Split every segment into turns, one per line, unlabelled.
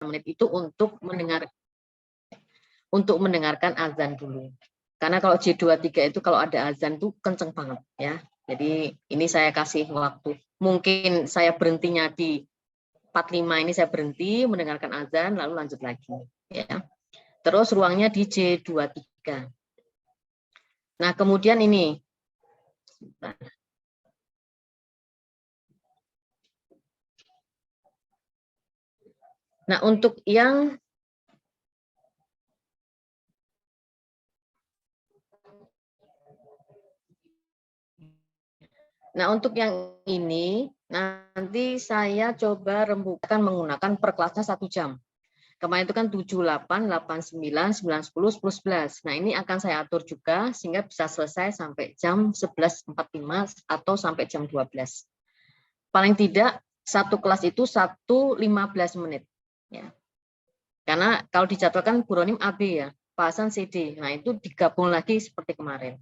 menit itu untuk mendengarkan azan dulu. Karena kalau J23 itu kalau ada azan tuh kenceng banget ya. Jadi ini saya kasih waktu. Mungkin saya berhentinya di 45 ini saya berhenti mendengarkan azan lalu lanjut lagi ya. Terus ruangnya di J23. Nah, kemudian ini. Nah, untuk yang ini nanti saya coba rembukan menggunakan per kelasnya 1 jam. Kemarin itu kan 7, 8, 8, 9, 9, 10, 10, 11. Nah, ini akan saya atur juga sehingga bisa selesai sampai jam 11.45 atau sampai jam 12. Paling tidak satu kelas itu 1:15 menit. Ya. Karena kalau dijadwalkan buronim AB ya, bahasan CD. Nah, itu digabung lagi seperti kemarin.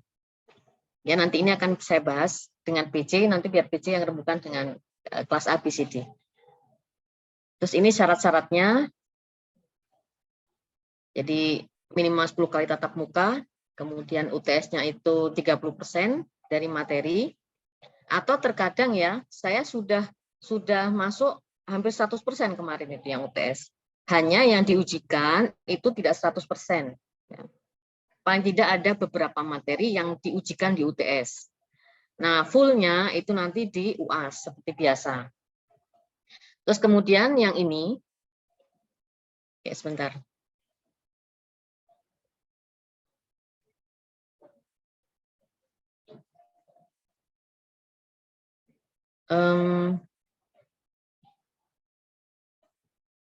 Ya, nanti ini akan saya bahas dengan PC, nanti biar PC yang rembukan dengan kelas ABCD. Terus ini syarat-syaratnya. Jadi minimal 10 kali tatap muka, kemudian UTS-nya itu 30% dari materi, atau terkadang ya, saya sudah masuk hampir 100% kemarin itu yang UTS. Hanya yang diujikan itu tidak 100%. Paling tidak ada beberapa materi yang diujikan di UTS. Nah, fullnya itu nanti di UAS, seperti biasa. Terus kemudian yang ini, ya sebentar.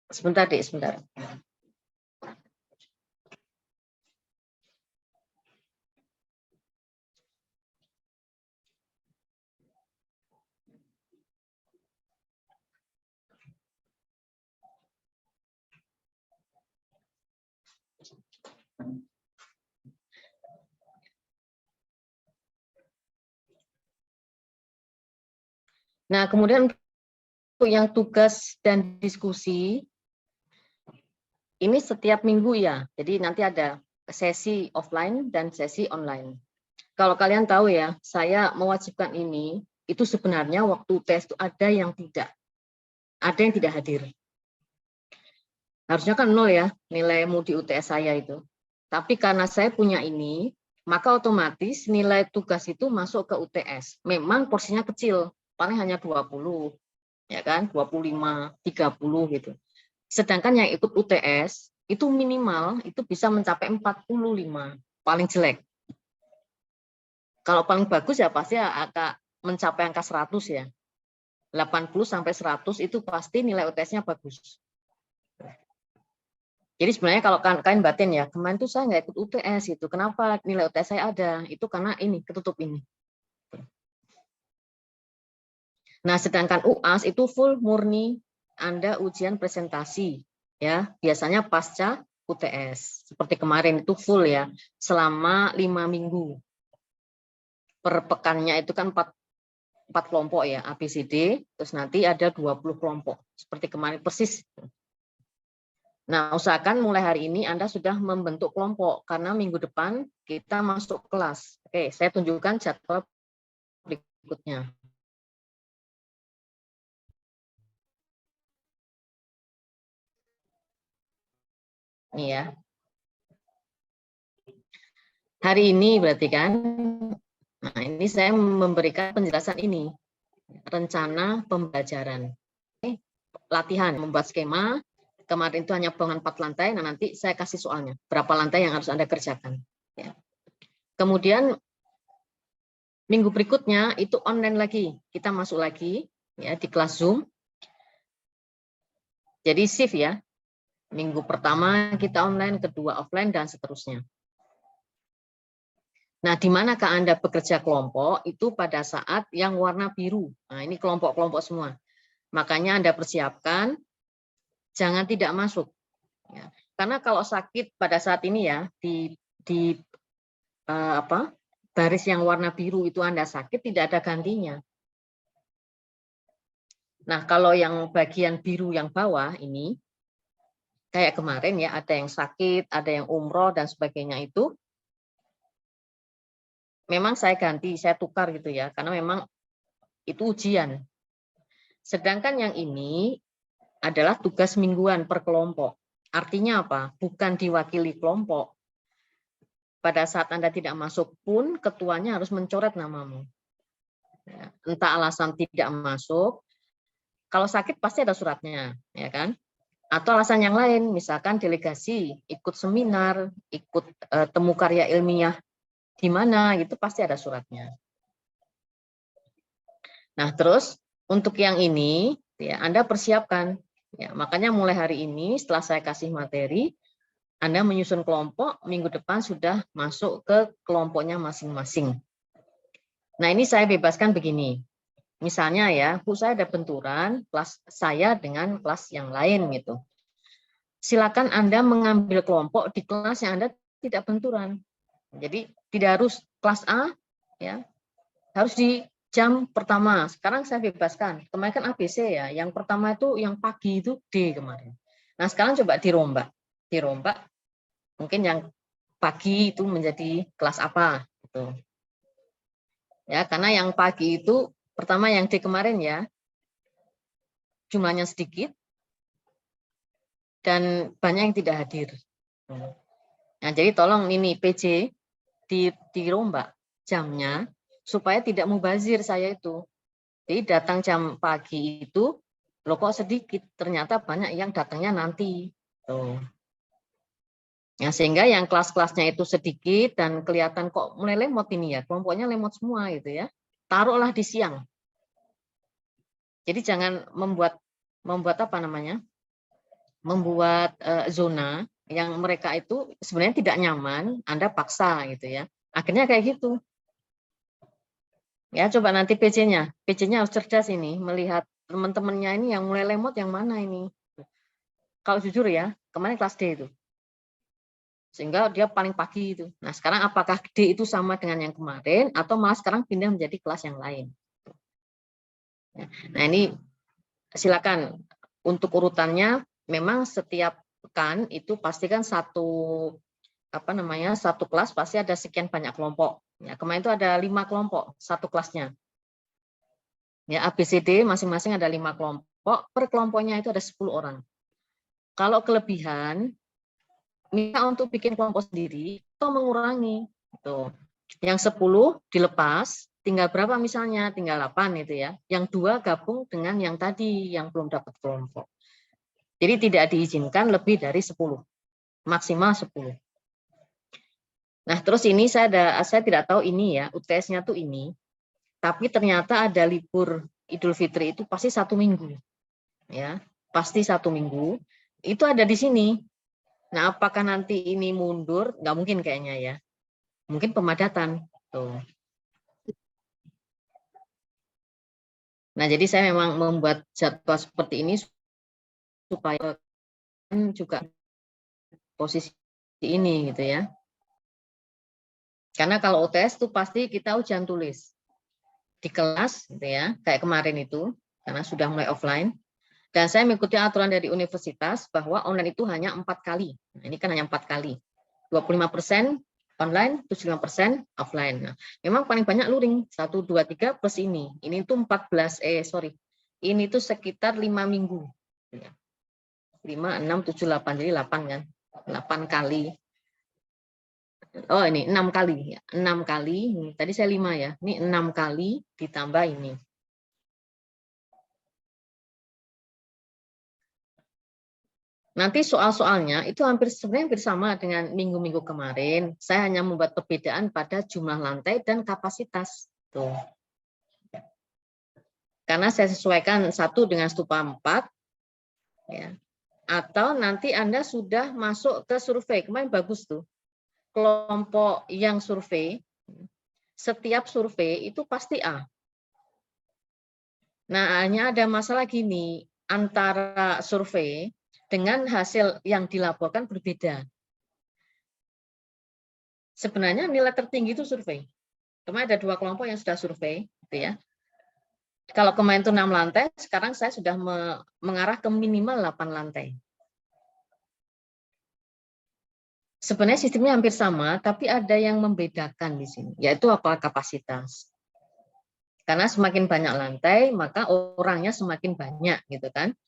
Sebentar deh, sebentar. Nah, kemudian untuk yang tugas dan diskusi, ini setiap minggu ya, jadi nanti ada sesi offline dan sesi online. Kalau kalian tahu ya, saya mewajibkan ini, itu sebenarnya waktu tes itu ada yang tidak hadir. Harusnya kan 0 ya, nilaimu di UTS saya itu. Tapi karena saya punya ini, maka otomatis nilai tugas itu masuk ke UTS. Memang porsinya kecil, paling hanya 20, ya kan, 25, 30 gitu. Sedangkan yang ikut UTS itu minimal itu bisa mencapai 45, paling jelek. Kalau paling bagus ya pasti akan mencapai angka 100 ya. 80 sampai 100 itu pasti nilai UTS-nya bagus. Jadi sebenarnya kalau kalian batin ya, kemarin tuh saya nggak ikut UTS itu. Kenapa nilai UTS saya ada? Itu karena ini, ketutup ini. Nah, sedangkan UAS itu full murni Anda ujian presentasi ya, biasanya pasca UTS. Seperti kemarin itu full ya, selama 5 minggu. Per pekannya itu kan 4 kelompok ya, ABCD, terus nanti ada 20 kelompok. Seperti kemarin persis. Nah, usahakan mulai hari ini Anda sudah membentuk kelompok, karena minggu depan kita masuk kelas. Oke, saya tunjukkan jadwal berikutnya. Ini ya. Hari ini berarti kan, nah ini saya memberikan penjelasan ini, rencana pembelajaran. Oke, latihan, membuat skema, kemarin itu hanya bangunan 4 lantai, nah nanti saya kasih soalnya, berapa lantai yang harus Anda kerjakan. Ya. Kemudian, minggu berikutnya itu online lagi, kita masuk lagi ya di kelas Zoom. Jadi shift ya, minggu pertama kita online, kedua offline, dan seterusnya. Nah, di manakah Anda bekerja kelompok? Itu pada saat yang warna biru. Nah, ini kelompok-kelompok semua. Makanya Anda persiapkan, jangan tidak masuk. Ya. Karena kalau sakit pada saat ini ya, di baris yang warna biru itu Anda sakit, tidak ada gantinya. Nah, kalau yang bagian biru yang bawah ini, kayak kemarin ya, ada yang sakit, ada yang umroh dan sebagainya itu, memang saya ganti, saya tukar gitu ya, karena memang itu ujian. Sedangkan yang ini adalah tugas mingguan per kelompok. Artinya apa? Bukan diwakili kelompok. Pada saat Anda tidak masuk pun, ketuanya harus mencoret namamu. Entah alasan tidak masuk, kalau sakit pasti ada suratnya, ya kan? Atau alasan yang lain, misalkan delegasi, ikut seminar, ikut temu karya ilmiah di mana, gitu pasti ada suratnya. Nah, terus untuk yang ini, ya Anda persiapkan. Ya, makanya mulai hari ini, setelah saya kasih materi, Anda menyusun kelompok, minggu depan sudah masuk ke kelompoknya masing-masing. Nah, ini saya bebaskan begini. Misalnya ya, Bu, saya ada benturan kelas saya dengan kelas yang lain gitu. Silakan Anda mengambil kelompok di kelas yang Anda tidak benturan. Jadi tidak harus kelas A, ya, harus di jam pertama. Sekarang saya bebaskan. Kemarin kan ABC ya, yang pertama itu yang pagi itu D kemarin. Nah sekarang coba dirombak. Mungkin yang pagi itu menjadi kelas apa? Gitu. Ya, karena yang pagi itu pertama yang D kemarin ya, jumlahnya sedikit dan banyak yang tidak hadir. Nah, jadi tolong ini PJ dirombak jamnya supaya tidak mubazir saya itu. Jadi datang jam pagi itu, loh kok sedikit, ternyata banyak yang datangnya nanti. Tuh. Ya, sehingga yang kelas-kelasnya itu sedikit dan kelihatan kok mulai lemot ini ya, kelompoknya lemot semua gitu ya. Taruhlah di siang. Jadi jangan membuat apa namanya? Membuat zona yang mereka itu sebenarnya tidak nyaman, Anda paksa gitu ya. Akhirnya kayak gitu. Ya, coba nanti PC-nya. PC-nya harus cerdas ini, melihat teman-temannya ini yang mulai lemot yang mana ini. Kalau jujur ya, kemarin kelas D itu. Sehingga dia paling pagi itu. Nah, sekarang apakah D itu sama dengan yang kemarin atau malah sekarang pindah menjadi kelas yang lain. Nah, ini silakan untuk urutannya memang setiap pekan itu pastikan satu kelas pasti ada sekian banyak kelompok. Ya, kemarin itu ada 5 kelompok satu kelasnya. Ya, ABCD masing-masing ada 5 kelompok, per kelompoknya itu ada 10 orang. Kalau kelebihan, minta untuk bikin kelompok sendiri atau mengurangi. Tuh. Yang 10 dilepas, tinggal berapa misalnya? Tinggal 8 itu ya. Yang 2 gabung dengan yang tadi yang belum dapat kelompok. Jadi tidak diizinkan lebih dari 10. Maksimal 10. Nah, terus ini saya tidak tahu ini ya, UTS-nya tuh ini. Tapi ternyata ada libur Idul Fitri itu pasti 1 minggu. Ya, pasti 1 minggu. Itu ada di sini. Nah, apakah nanti ini mundur? Nggak mungkin kayaknya ya. Mungkin pemadatan. Tuh. Nah, jadi saya memang membuat jadwal seperti ini supaya juga posisi ini gitu ya. Karena kalau UTS itu pasti kita ujian tulis di kelas gitu ya, kayak kemarin itu karena sudah mulai offline. Dan saya mengikuti aturan dari universitas bahwa online itu hanya 4 kali. Nah, ini kan hanya 4 kali. 25% online, 75% offline. Nah, memang paling banyak luring 1, 2, 3 plus ini. Ini tuh 14 Ini tuh sekitar 5 minggu. 5, 6, 7, 8 jadi 8 kan. 8 kali. Oh, ini 6 kali ya. 6 kali. Tadi saya 5 ya. Ini 6 kali ditambah ini. Nanti soal-soalnya itu sebenarnya hampir sama dengan minggu-minggu kemarin. Saya hanya membuat perbedaan pada jumlah lantai dan kapasitas. Tuh. Karena saya sesuaikan 1 dengan stupa 4. Ya. Atau nanti Anda sudah masuk ke survei. Kemarin bagus tuh. Kelompok yang survei, setiap survei itu pasti A. Nah, hanya ada masalah gini, antara survei dengan hasil yang dilaporkan berbeda. Sebenarnya nilai tertinggi itu survei. Kemarin ada 2 kelompok yang sudah survei, gitu ya. Kalau kemarin itu 6 lantai, sekarang saya sudah mengarah ke minimal 8 lantai. Sebenarnya sistemnya hampir sama, tapi ada yang membedakan di sini, yaitu apa? Kapasitas. Karena semakin banyak lantai, maka orangnya semakin banyak, gitu kan?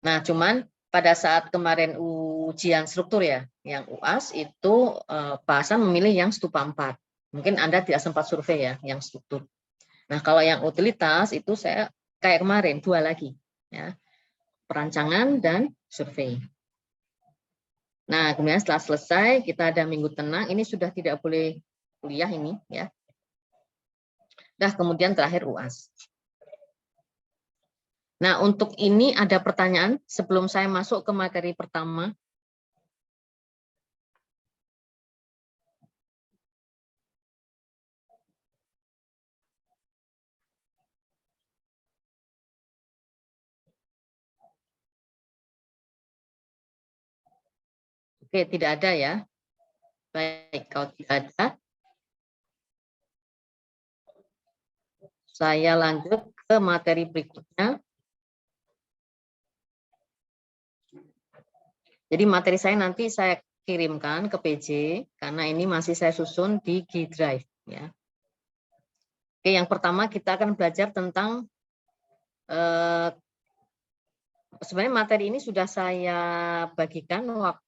Nah, cuman pada saat kemarin ujian struktur ya, yang UAS itu Pak Hasan memilih yang stupa 4. Mungkin Anda tidak sempat survei ya, yang struktur. Nah, kalau yang utilitas itu saya kayak kemarin, 2 lagi. Ya, perancangan dan survei. Nah, kemudian setelah selesai, kita ada minggu tenang. Ini sudah tidak boleh kuliah ini, ya. Nah, kemudian terakhir UAS. Nah, untuk ini ada pertanyaan sebelum saya masuk ke materi pertama. Oke, tidak ada ya. Baik, kalau tidak ada, saya lanjut ke materi berikutnya. Jadi materi saya nanti saya kirimkan ke PJ, karena ini masih saya susun di G Drive. Ya. Oke, yang pertama kita akan belajar tentang, sebenarnya materi ini sudah saya bagikan waktu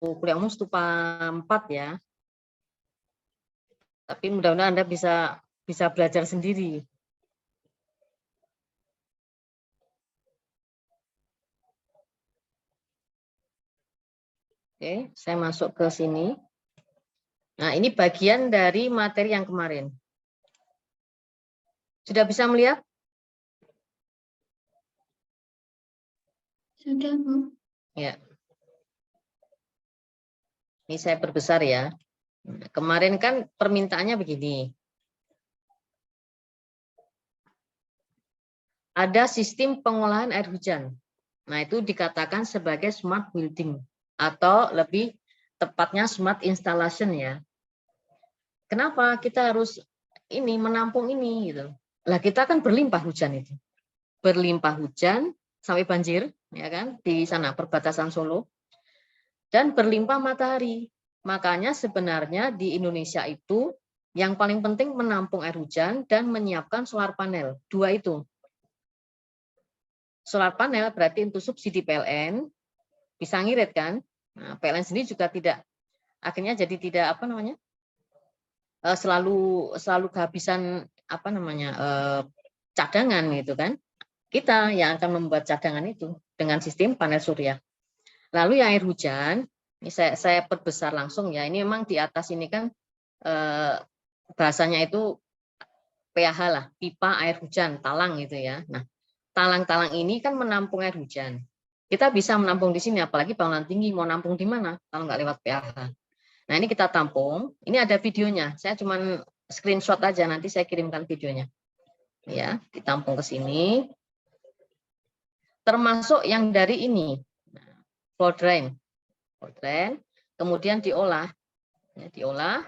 kuliah umum stupa 4 ya. Tapi mudah-mudahan Anda bisa belajar sendiri. Oke, saya masuk ke sini. Nah, ini bagian dari materi yang kemarin. Sudah bisa melihat?
Sudah, Bu.
Ya. Ini saya perbesar ya. Kemarin kan permintaannya begini. Ada sistem pengolahan air hujan. Nah, itu dikatakan sebagai smart building atau lebih tepatnya smart installation ya. Kenapa kita harus ini menampung ini gitu. Lah kita kan berlimpah hujan itu. Berlimpah hujan sampai banjir ya kan di sana perbatasan Solo dan berlimpah matahari. Makanya sebenarnya di Indonesia itu yang paling penting menampung air hujan dan menyiapkan solar panel. 2 itu. Solar panel berarti untuk subsidi PLN bisa ngirit kan. Nah, PLN sendiri juga tidak akhirnya jadi tidak apa namanya? Selalu kehabisan apa namanya? Cadangan gitu kan. Kita yang akan membuat cadangan itu dengan sistem panel surya. Lalu yang air hujan, ini saya perbesar langsung ya. Ini memang di atas ini kan bahasanya itu PAH lah, pipa air hujan, talang gitu ya. Nah, talang-talang ini kan menampung air hujan. Kita bisa menampung di sini, apalagi bangunan tinggi mau nampung di mana kalau nggak lewat PAH. Nah, ini kita tampung. Ini ada videonya. Saya cuman screenshot aja, nanti saya kirimkan videonya. Ya, ditampung ke sini. Termasuk yang dari ini, flow drain, kemudian diolah, ya, diolah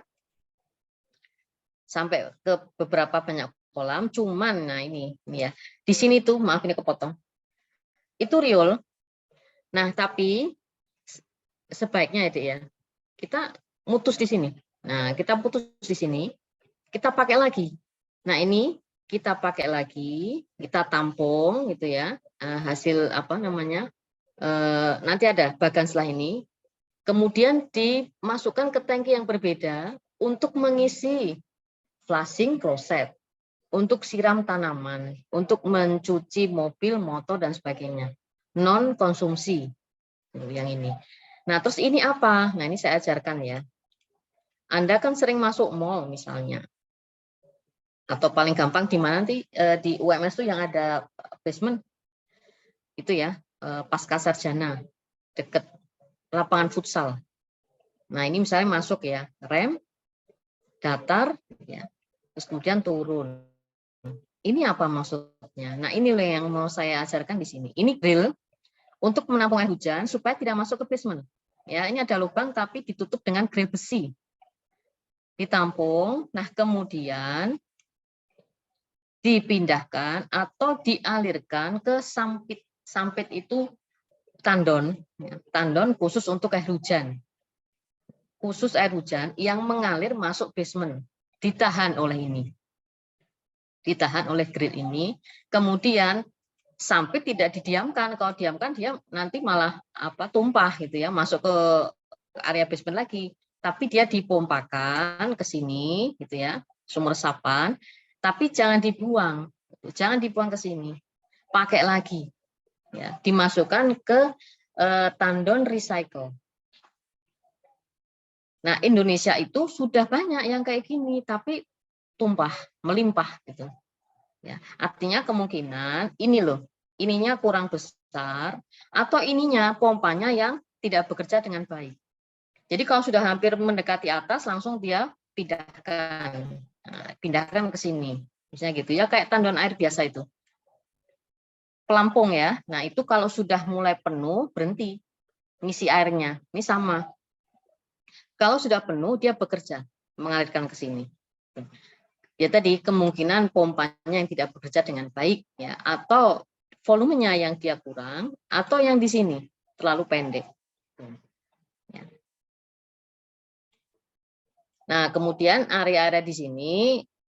sampai ke beberapa banyak kolam. Cuman, nah ini ya, di sini tuh maaf ini kepotong, itu riol. Nah tapi sebaiknya itu ya kita mutus di sini. Nah kita putus di sini, kita pakai lagi. Nah ini kita pakai lagi, kita tampung gitu ya, hasil apa namanya, nanti ada bagan setelah ini, kemudian dimasukkan ke tangki yang berbeda untuk mengisi flushing kloset, untuk siram tanaman, untuk mencuci mobil, motor dan sebagainya, non konsumsi yang ini. Nah terus ini apa? Nah ini saya ajarkan ya. Anda kan sering masuk mall misalnya, atau paling gampang di mana nanti di UMS itu yang ada basement itu ya, pasca sarjana deket lapangan futsal. Nah ini misalnya masuk ya, rem, datar, ya, terus kemudian turun. Ini apa maksudnya? Nah ini loh yang mau saya ajarkan di sini. Ini grill untuk menampung air hujan supaya tidak masuk ke basement. Ya ini ada lubang tapi ditutup dengan grill besi. Ditampung, nah kemudian dipindahkan atau dialirkan ke sampit. Sampit itu tandon, tandon khusus untuk air hujan. Khusus air hujan yang mengalir masuk basement, ditahan oleh ini. Ditahan oleh grid ini, kemudian sampai tidak didiamkan. Kalau diamkan dia nanti malah tumpah gitu ya, masuk ke area basement lagi. Tapi dia dipompakan ke sini gitu ya, sumber resapan, tapi jangan dibuang. Jangan dibuang ke sini. Pakai lagi. Ya, dimasukkan ke tandon recycle. Nah, Indonesia itu sudah banyak yang kayak gini, tapi tumpah, melimpah gitu. Ya, artinya kemungkinan ini loh, ininya kurang besar atau ininya pompanya yang tidak bekerja dengan baik. Jadi kalau sudah hampir mendekati atas, langsung dia pindahkan, pindahkan ke sini, misalnya gitu ya, kayak tandon air biasa itu, pelampung ya. Nah itu kalau sudah mulai penuh berhenti ngisi airnya, ini sama. Kalau sudah penuh dia bekerja, mengalirkan ke sini. Ya tadi kemungkinan pompanya yang tidak bekerja dengan baik ya, atau volumenya yang dia kurang, atau yang di sini terlalu pendek. Nah kemudian area-area di sini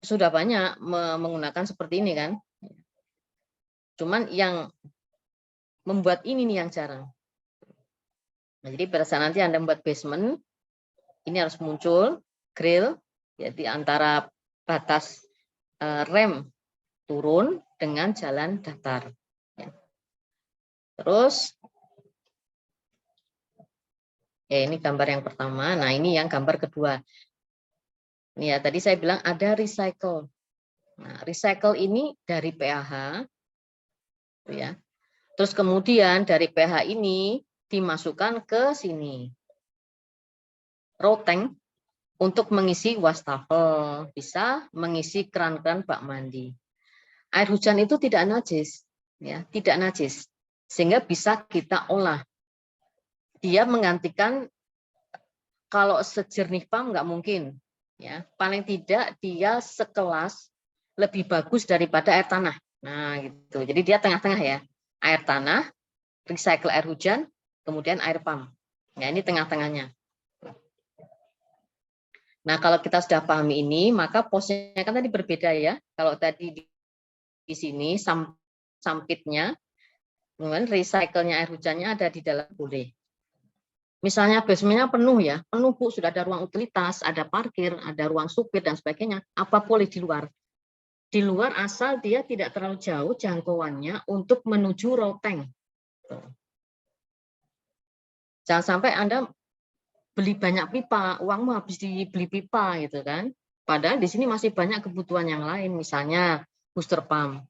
sudah banyak menggunakan seperti ini kan. Cuman yang membuat ini nih yang jarang. Nah, jadi pada saat nanti Anda membuat basement, ini harus muncul grill, jadi antara batas rem turun dengan jalan datar. Terus, ya ini gambar yang pertama. Nah ini yang gambar kedua. Ini ya tadi saya bilang ada recycle. Nah recycle ini dari PAH, ya. Terus kemudian dari PAH ini dimasukkan ke sini. Row tank untuk mengisi wastafel, bisa mengisi keran-keran bak mandi. Air hujan itu tidak najis, ya, tidak najis, sehingga bisa kita olah. Dia menggantikan, kalau sejernih PAM nggak mungkin, ya, paling tidak dia sekelas lebih bagus daripada air tanah. Nah, gitu. Jadi dia tengah-tengah ya, air tanah, recycle air hujan, kemudian air PAM. Ya, ini tengah-tengahnya. Nah, kalau kita sudah pahami ini, maka posnya kan tadi berbeda ya. Kalau tadi di sini sampitnya, kemudian recycle-nya air hujannya ada di dalam boleh. Misalnya basementnya penuh ya, penuh Bu, sudah ada ruang utilitas, ada parkir, ada ruang supir dan sebagainya. Apa boleh di luar? Di luar asal dia tidak terlalu jauh jangkauannya untuk menuju row tank. Jangan sampai Anda beli banyak pipa, uangmu habis dibeli pipa gitu kan. Padahal di sini masih banyak kebutuhan yang lain, misalnya booster pump.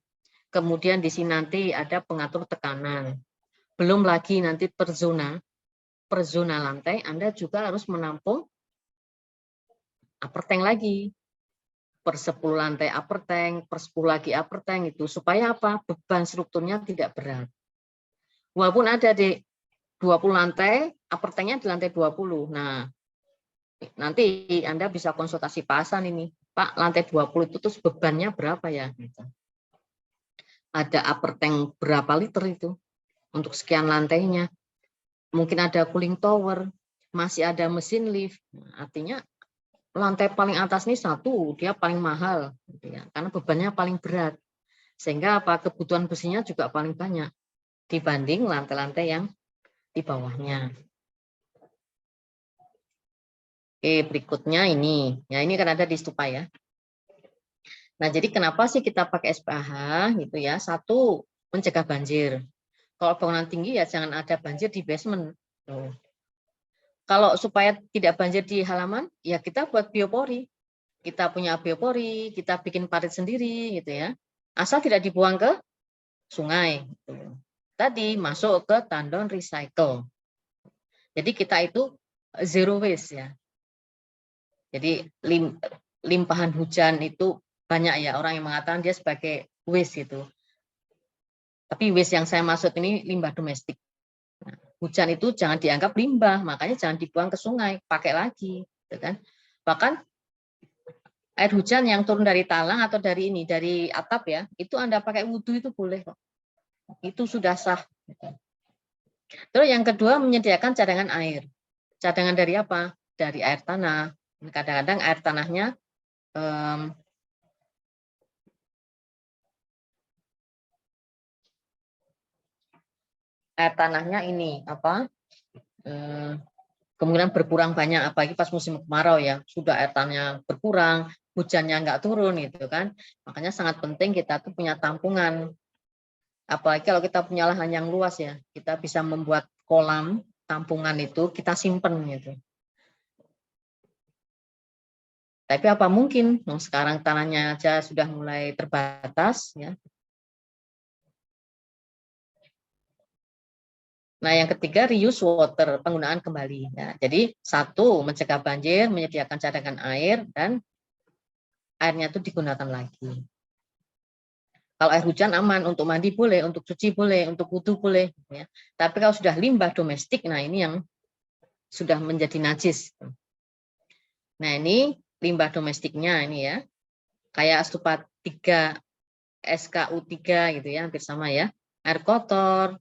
Kemudian di sini nanti ada pengatur tekanan. Belum lagi nanti per zona lantai Anda juga harus menampung upper tank lagi. Per 10 lantai upper tank, per 10 lagi upper tank itu supaya apa? Beban strukturnya tidak berat. Walaupun ada di 20 lantai, upper tanknya di lantai 20. Nah, nanti Anda bisa konsultasi pasan ini. Pak, lantai 20 itu terus bebannya berapa ya? Ada upper tank berapa liter itu untuk sekian lantainya. Mungkin ada cooling tower, masih ada mesin lift. Artinya lantai paling atas ini satu, dia paling mahal. Karena bebannya paling berat. Sehingga apa, kebutuhan besinya juga paling banyak dibanding lantai-lantai yang di bawahnya. Oke, berikutnya ini. Ya, ini kan ada di stupa ya. Nah, jadi kenapa sih kita pakai SPH gitu ya? Satu, mencegah banjir. Kalau bangunan tinggi ya jangan ada banjir di basement. Kalau supaya tidak banjir di halaman, ya kita buat biopori. Kita punya biopori, kita bikin parit sendiri gitu ya. Asal tidak dibuang ke sungai. Gitu. Tadi masuk ke tandon recycle. Jadi kita itu zero waste ya. Jadi limpahan hujan itu banyak ya orang yang mengatakan dia sebagai waste gitu. Tapi waste yang saya maksud ini limbah domestik. Nah, hujan itu jangan dianggap limbah, makanya jangan dibuang ke sungai, pakai lagi, gitu kan? Bahkan air hujan yang turun dari talang atau dari ini, dari atap ya, itu Anda pakai wudhu itu boleh kok. Itu sudah sah. Terus yang kedua, menyediakan cadangan air. Cadangan dari apa? Dari air tanah. Kadang-kadang air tanahnya ini apa? Kemungkinan berkurang banyak, apalagi pas musim kemarau ya, sudah air tanahnya berkurang, hujannya nggak turun gitu kan. Makanya sangat penting kita tuh punya tampungan. Apalagi kalau kita punya lahan yang luas ya, kita bisa membuat kolam tampungan itu kita simpen gitu. Tapi apa mungkin? Sekarang tanahnya aja sudah mulai terbatas ya. Nah, yang ketiga reuse water, penggunaan kembali. Ya. Jadi satu, mencegah banjir, menyediakan cadangan air, dan airnya itu digunakan lagi. Kalau air hujan aman, untuk mandi boleh, untuk cuci boleh, untuk wudhu boleh. Ya. Tapi kalau sudah limbah domestik, nah ini yang sudah menjadi najis. Nah ini limbah domestiknya ini ya, kayak Stupa 3, SKU 3 gitu ya, hampir sama ya. Air kotor,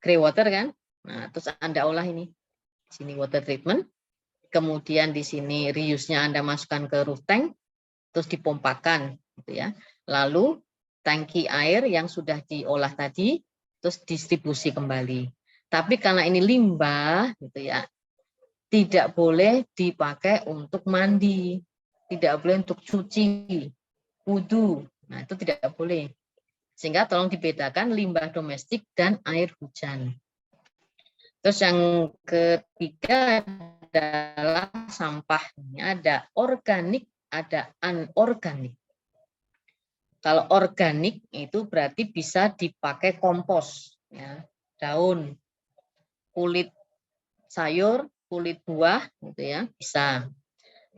grey water kan. Nah terus Anda olah ini. Sini water treatment. Kemudian di sini reuse-nya Anda masukkan ke roof tank, terus dipompakan gitu ya. Lalu tangki air yang sudah diolah tadi terus distribusi kembali. Tapi karena ini limbah gitu ya, tidak boleh dipakai untuk mandi, tidak boleh untuk cuci, wudhu. Nah, itu tidak boleh. Sehingga tolong dibedakan limbah domestik dan air hujan. Terus yang ketiga adalah sampah. Ada organik, ada anorganik. Kalau organik itu berarti bisa dipakai kompos, ya, daun, kulit sayur, kulit buah, gitu ya, bisa.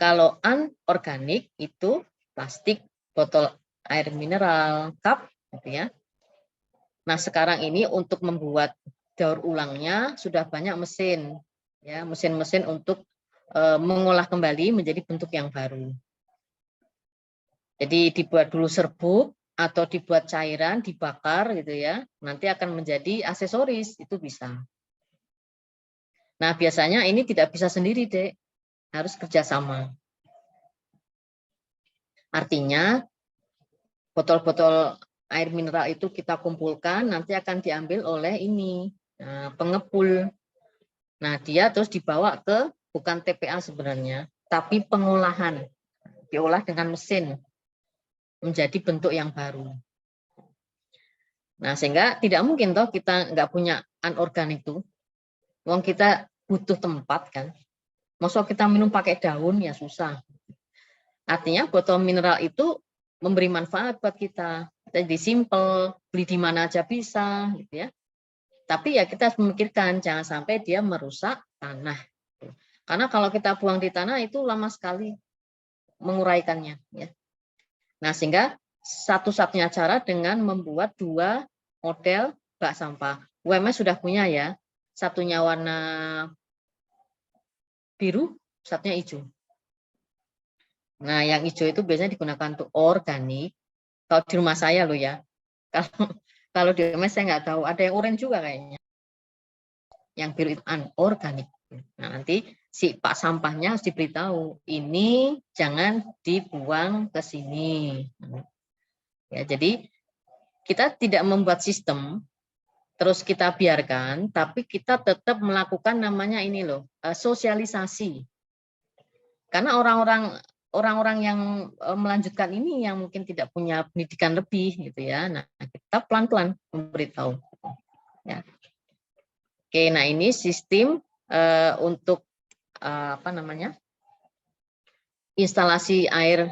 Kalau anorganik itu plastik, botol air mineral, cup, gitu ya. Nah sekarang ini untuk membuat daur ulangnya sudah banyak mesin, ya, mesin-mesin untuk mengolah kembali menjadi bentuk yang baru. Jadi dibuat dulu serbuk atau dibuat cairan, dibakar gitu ya. Nanti akan menjadi aksesoris, itu bisa. Nah, biasanya ini tidak bisa sendiri, Dek. Harus kerjasama. Artinya, botol-botol air mineral itu kita kumpulkan, nanti akan diambil oleh ini, pengepul. Nah, dia terus dibawa ke, bukan TPA sebenarnya, tapi pengolahan. Diolah dengan mesin, menjadi bentuk yang baru. Nah, sehingga tidak mungkin toh kita nggak punya anorganik itu. Wong kita butuh tempat kan. Maksud kita minum pakai daun ya susah. Artinya botol mineral itu memberi manfaat buat kita. Jadi simple, beli di mana aja bisa gitu ya. Tapi ya kita harus memikirkan jangan sampai dia merusak tanah. Karena kalau kita buang di tanah itu lama sekali menguraikannya ya. Nah, sehingga satu-satunya cara dengan membuat 2 model bak sampah. UMS sudah punya ya. Satunya warna biru, satunya hijau. Nah, yang hijau itu biasanya digunakan untuk organik. Kalau di rumah saya loh ya. Kalau di UMS saya nggak tahu. Ada yang oranye juga kayaknya. Yang biru itu anorganik. Nah, nanti si pak sampahnya harus diberitahu. Ini jangan dibuang ke sini. Ya, jadi kita tidak membuat sistem terus kita biarkan, tapi kita tetap melakukan namanya ini loh, sosialisasi. Karena orang-orang yang melanjutkan ini yang mungkin tidak punya pendidikan lebih gitu ya. Nah, kita pelan-pelan memberitahu. Ya. Oke, nah ini sistem untuk apa namanya? Instalasi air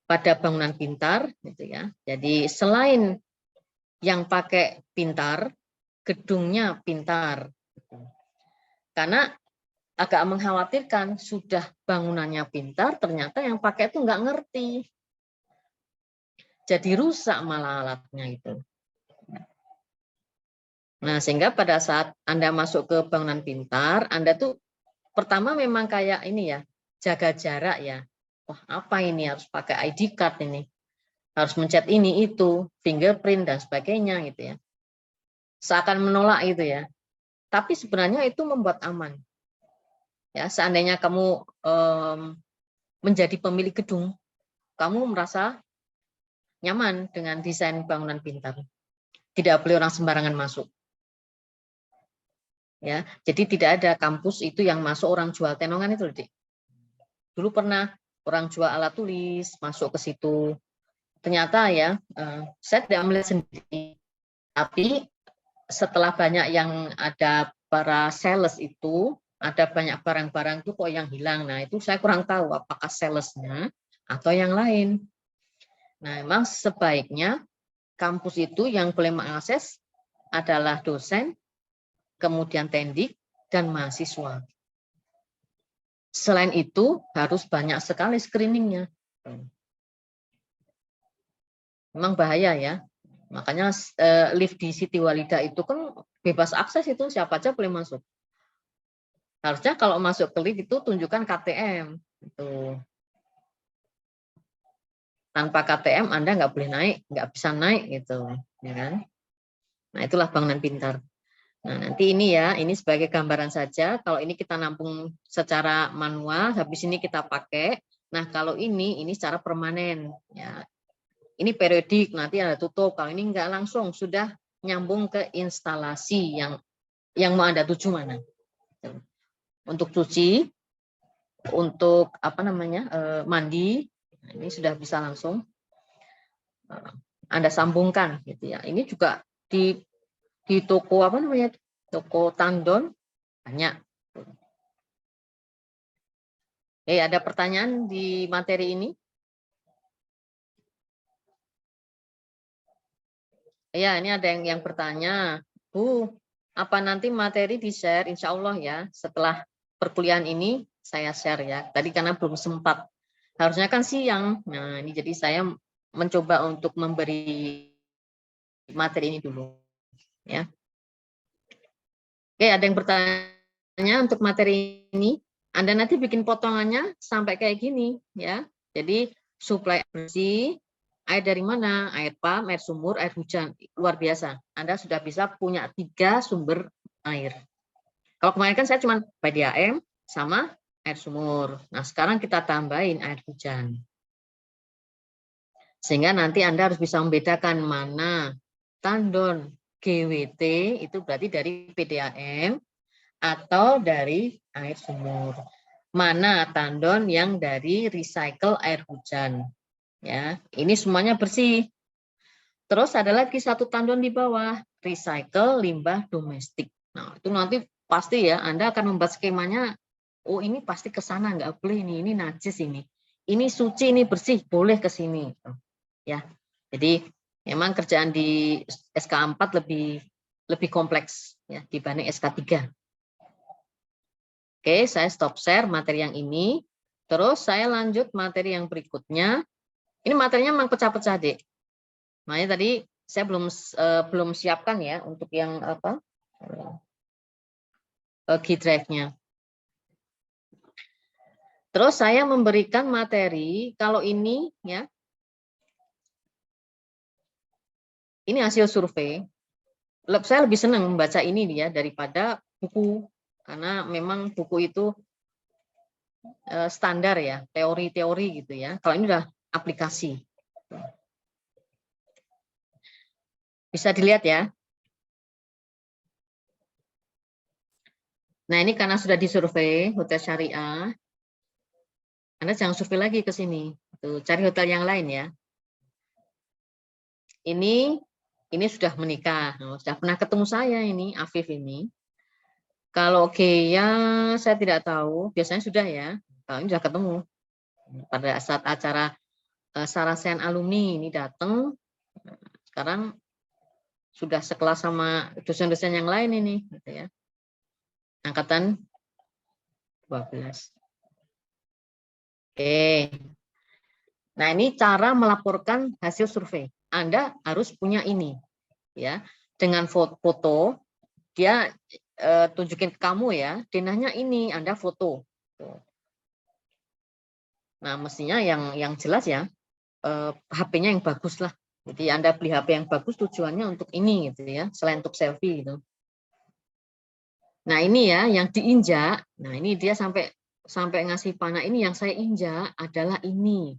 pada bangunan pintar gitu ya. Jadi selain yang pakai pintar, gedungnya pintar. Karena agak mengkhawatirkan sudah bangunannya pintar, ternyata yang pakai itu nggak ngerti. Jadi rusak malah alatnya itu. Nah, sehingga pada saat Anda masuk ke bangunan pintar, Anda tuh pertama memang kayak ini ya, jaga jarak ya. Wah, apa ini? Harus pakai ID card ini. Harus mencet ini, itu, fingerprint, dan sebagainya gitu ya. seakan menolak gitu ya. Tapi sebenarnya itu membuat aman. Ya, seandainya kamu menjadi pemilik gedung, kamu merasa nyaman dengan desain bangunan pintar. Tidak boleh orang sembarangan masuk. Ya, jadi tidak ada kampus itu yang masuk orang jual tenongan itu, Dik. Dulu pernah orang jual alat tulis masuk ke situ. Ternyata ya, saya tidak melihat sendiri. Tapi setelah banyak yang ada para sales itu, ada banyak barang-barang itu kok yang hilang. Nah, itu saya kurang tahu apakah salesnya atau yang lain. Nah, memang sebaiknya kampus itu yang boleh mengakses adalah dosen, kemudian tendik, dan mahasiswa. Selain itu, harus banyak sekali screeningnya. Memang bahaya ya. Makanya lift di Siti Walida itu kan bebas akses, itu siapa aja boleh masuk. Harusnya kalau masuk ke lift itu tunjukkan KTM. Itu. Tanpa KTM Anda nggak boleh naik, nggak bisa naik gitu, ya kan? Nah, itulah bangunan pintar. Nah, nanti ini ya, ini sebagai gambaran saja. Kalau ini kita nampung secara manual, habis ini kita pakai. Nah, kalau ini secara permanen. Ya, ini periodik, nanti ada tutup. Kalau ini nggak langsung, sudah nyambung ke instalasi yang mau Anda tuju mana. Untuk cuci, untuk apa namanya mandi, ini sudah bisa langsung Anda sambungkan, gitu ya. Ini juga di toko apa namanya, toko tandon banyak. Ada pertanyaan di materi ini? Ya, ini ada yang bertanya, Bu, apa nanti materi di-share? Insya Allah ya, setelah perkuliahan ini saya share ya. Tadi karena belum sempat. Harusnya kan siang. Nah, ini jadi saya mencoba untuk memberi materi ini dulu. Ya. Oke, ada yang bertanya untuk materi ini? Anda nanti bikin potongannya sampai kayak gini ya. Jadi suplai bersih, air dari mana? Air pump, air sumur, air hujan. Luar biasa. Anda sudah bisa punya 3 sumber air. Kalau kemarin kan saya cuma PDAM sama air sumur. Nah, sekarang kita tambahin air hujan. Sehingga nanti Anda harus bisa membedakan mana tandon GWT itu berarti dari PDAM atau dari air sumur. Mana tandon yang dari recycle air hujan. Ya, ini semuanya bersih. Terus ada lagi satu tandon di bawah, recycle limbah domestik. Nah, itu nanti pasti ya Anda akan membuat skemanya. Oh, ini pasti ke sana, nggak boleh ini najis ini. Ini suci, ini bersih, boleh ke sini. Ya. Jadi memang kerjaan di SK4 lebih kompleks ya dibanding SK3. Oke, saya stop share materi yang ini. Terus saya lanjut materi yang berikutnya. Ini materinya memang pecah-pecah, Dek. Makanya tadi saya belum siapkan ya untuk yang apa? Key drive-nya. Terus saya memberikan materi kalau ini ya. Ini hasil survei. Saya lebih senang membaca ini ya daripada buku, karena memang buku itu standar ya, teori-teori gitu ya. Kalau ini udah aplikasi. Bisa dilihat ya. Nah, ini karena sudah disurvei hotel syariah, Anda jangan survei lagi ke sini. Tuh, cari hotel yang lain ya. Ini sudah menikah, sudah pernah ketemu saya ini, Afif ini. Kalau ya saya tidak tahu, biasanya sudah ya. Kalau ini sudah ketemu. Pada saat acara Sarasen alumni ini datang, sekarang sudah sekelas sama dosen-dosen yang lain ini, gitu ya. Angkatan 12. Oke. Nah, ini cara melaporkan hasil survei. Anda harus punya ini, ya. Dengan foto, dia tunjukin ke kamu ya, denahnya ini, Anda foto. Nah, mestinya yang jelas ya, HP-nya yang bagus lah. Jadi Anda beli HP yang bagus tujuannya untuk ini gitu ya, selain untuk selfie gitu. Nah, ini ya yang diinjak. Nah, ini dia sampai ngasih panah, ini yang saya injak adalah ini.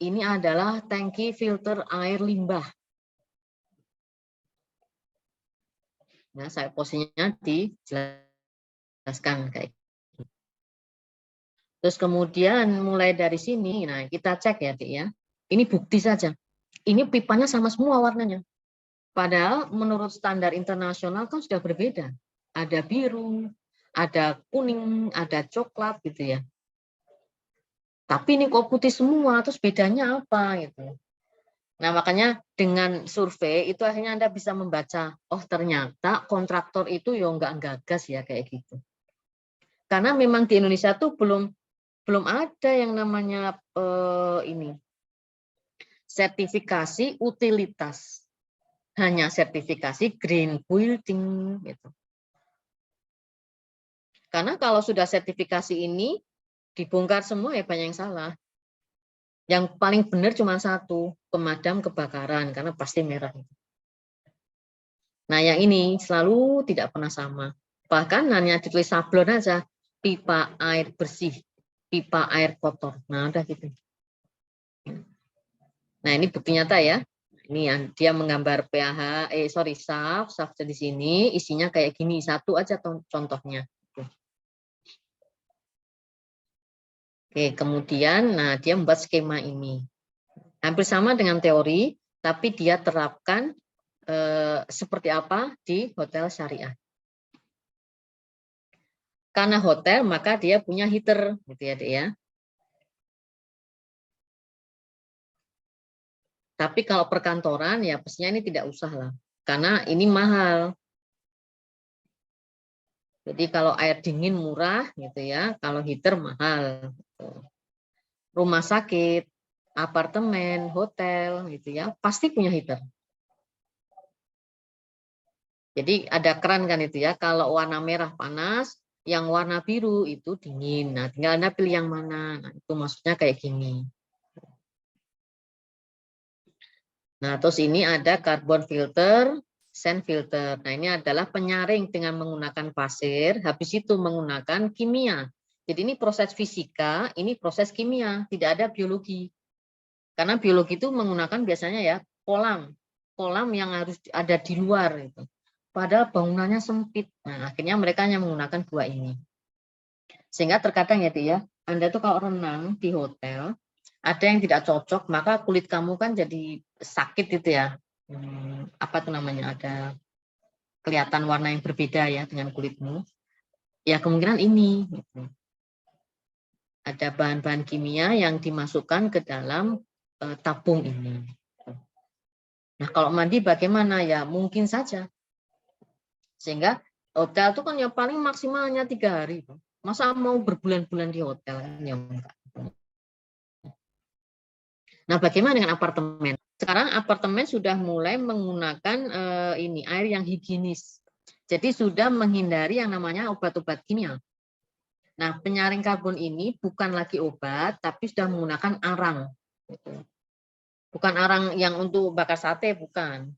Ini adalah tangki filter air limbah. Nah, saya posisinya dijelaskan kayak gitu. Terus kemudian mulai dari sini, nah kita cek ya, Dik ya. Ini bukti saja. Ini pipanya sama semua warnanya. Padahal menurut standar internasional kan sudah berbeda. Ada biru, ada kuning, ada coklat gitu ya. Tapi ini kok putih semua, terus bedanya apa gitu. Nah, makanya dengan survei itu akhirnya Anda bisa membaca, oh ternyata kontraktor itu ya nggak gagas ya kayak gitu. Karena memang di Indonesia tuh belum ada yang namanya ini sertifikasi utilitas. Hanya sertifikasi green building gitu. Karena kalau sudah sertifikasi ini dibongkar semua ya banyak yang salah. Yang paling benar cuma satu, pemadam kebakaran karena pasti merah. Nah, yang ini selalu tidak pernah sama. Bahkan hanya ditulis sablon aja, pipa air bersih, pipa air kotor. Nah, udah gitu. Nah, ini bukti nyata ya. Ini yang dia menggambar pH, SAF di sini isinya kayak gini, satu aja contohnya. Oke, kemudian nah dia membuat skema ini. Hampir sama dengan teori, tapi dia terapkan seperti apa di hotel syariah. Karena hotel, maka dia punya heater, gitu ya, Dek ya. Tapi kalau perkantoran, ya pastinya ini tidak usah lah, karena ini mahal. Jadi kalau air dingin murah, gitu ya. Kalau heater mahal. Rumah sakit, apartemen, hotel, gitu ya, pasti punya heater. Jadi ada keran kan itu ya. Kalau warna merah panas, yang warna biru itu dingin. Nah, tinggal Anda pilih yang mana. Nah, itu maksudnya kayak gini. Nah, terus ini ada carbon filter, sand filter. Nah, ini adalah penyaring dengan menggunakan pasir, habis itu menggunakan kimia. Jadi ini proses fisika, ini proses kimia, tidak ada biologi. Karena biologi itu menggunakan biasanya ya kolam yang harus ada di luar itu. Padahal bangunannya sempit. Nah, akhirnya mereka hanya menggunakan dua ini. Sehingga terkadang ya, Anda tuh kalau renang di hotel, ada yang tidak cocok, maka kulit kamu kan jadi sakit gitu ya. Apa tuh namanya, ada kelihatan warna yang berbeda ya dengan kulitmu. Ya kemungkinan ini. Gitu. Ada bahan-bahan kimia yang dimasukkan ke dalam tabung ini. Nah kalau mandi bagaimana ya? Mungkin saja. Sehingga hotel itu kan ya paling maksimalnya 3 hari. Masa mau berbulan-bulan di hotel kan ya enggak. Nah, bagaimana dengan apartemen? Sekarang apartemen sudah mulai menggunakan ini air yang higienis. Jadi sudah menghindari yang namanya obat-obat kimia. Nah, penyaring karbon ini bukan lagi obat, tapi sudah menggunakan arang. Bukan arang yang untuk bakar sate, bukan.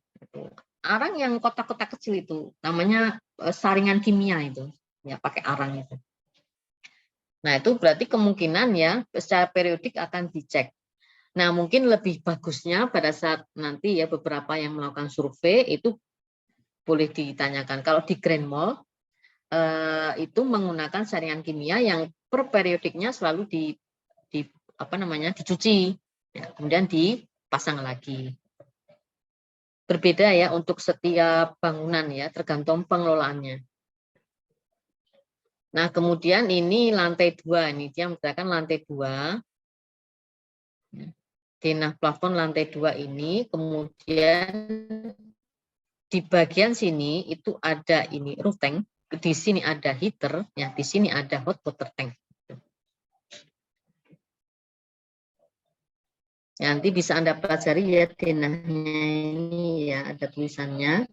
Arang yang kotak-kotak kecil itu, namanya saringan kimia itu. Ya, pakai arang itu. Nah, itu berarti kemungkinan ya secara periodik akan dicek. Nah, mungkin lebih bagusnya pada saat nanti ya beberapa yang melakukan survei itu boleh ditanyakan. Kalau di Grand Mall itu menggunakan saringan kimia yang per periodiknya selalu dicuci, ya, kemudian dipasang lagi. Berbeda ya untuk setiap bangunan ya, tergantung pengelolaannya. Nah, kemudian ini lantai 2, ini dia menggunakan lantai 2. Denah plafon lantai 2 ini, kemudian di bagian sini itu ada ini roof tank, di sini ada heater, ya di sini ada hot water tank. Nanti bisa Anda pelajari ya denahnya ini ya, ada tulisannya.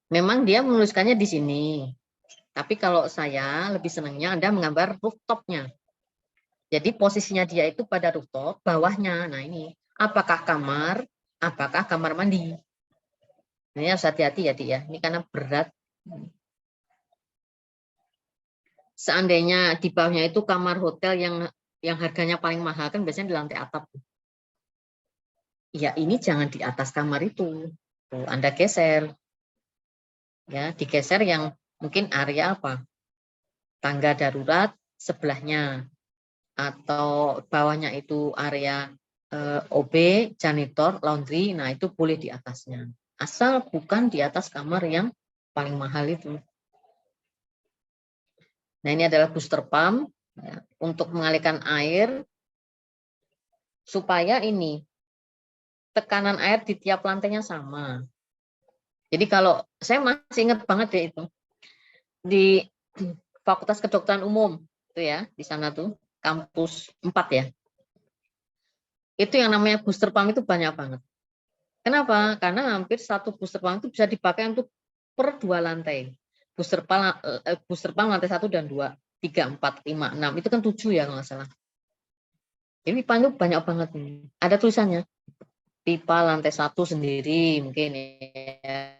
Memang dia menuliskannya di sini. Tapi kalau saya lebih senangnya Anda menggambar rooftopnya. Jadi posisinya dia itu pada rooftop, bawahnya. Nah ini, apakah kamar mandi? Ini harus hati-hati ya, Dik ya. Ini karena berat. Seandainya di bawahnya itu kamar hotel yang harganya paling mahal kan biasanya di lantai atap. Ya ini jangan di atas kamar itu. Tuh, Anda geser. Ya, digeser yang mungkin area apa? Tangga darurat sebelahnya atau bawahnya itu area OB, janitor, laundry. Nah, itu boleh di atasnya. Asal bukan di atas kamar yang paling mahal itu. Nah, ini adalah booster pump ya, untuk mengalirkan air supaya ini tekanan air di tiap lantainya sama. Jadi kalau saya masih ingat banget deh itu di Fakultas Kedokteran Umum itu ya, di sana tuh kampus 4 ya. Itu yang namanya booster pump itu banyak banget. Kenapa? Karena hampir satu booster pump itu bisa dipakai untuk per 2 lantai. Booster pump lantai 1 dan 2, 3, 4, 5, 6. Itu kan 7 ya kalau nggak salah. Jadi pipa itu banyak banget nih. Ada tulisannya. Pipa lantai 1 sendiri mungkin ya.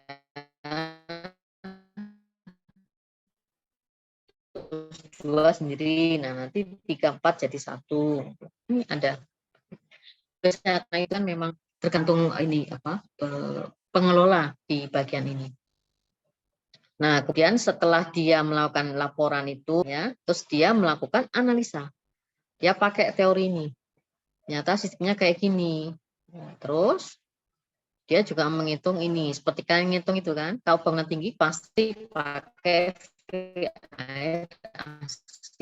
2 sendiri. Nah, nanti 3, 4 jadi 1. Ini ada. Biasanya itu kan memang tergantung ini apa pengelola di bagian ini. Nah, kemudian setelah dia melakukan laporan itu ya, terus dia melakukan analisa. Dia pakai teori ini. Ternyata sistemnya kayak gini. Terus dia juga menghitung ini, seperti kalian ngitung itu kan, kalau bangunan tinggi pasti pakai air AC.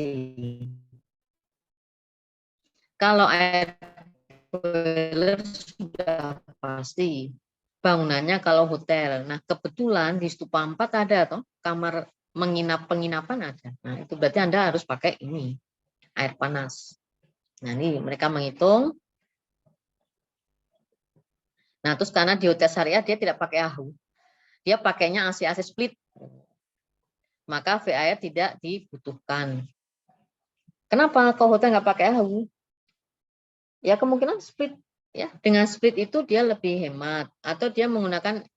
Kalau air boiler sudah pasti. Bangunannya kalau hotel. Nah, kebetulan di Stupa 4 ada toh kamar penginapan ada. Nah, itu berarti Anda harus pakai ini, air panas. Nah, ini mereka menghitung. Nah, terus karena di hotel syariah dia tidak pakai AHU. Dia pakainya AC-AC split. Maka VAR tidak dibutuhkan. Kenapa kalau hotel nggak pakai AHU? Ya kemungkinan split ya. Dengan split itu dia lebih hemat atau dia menggunakan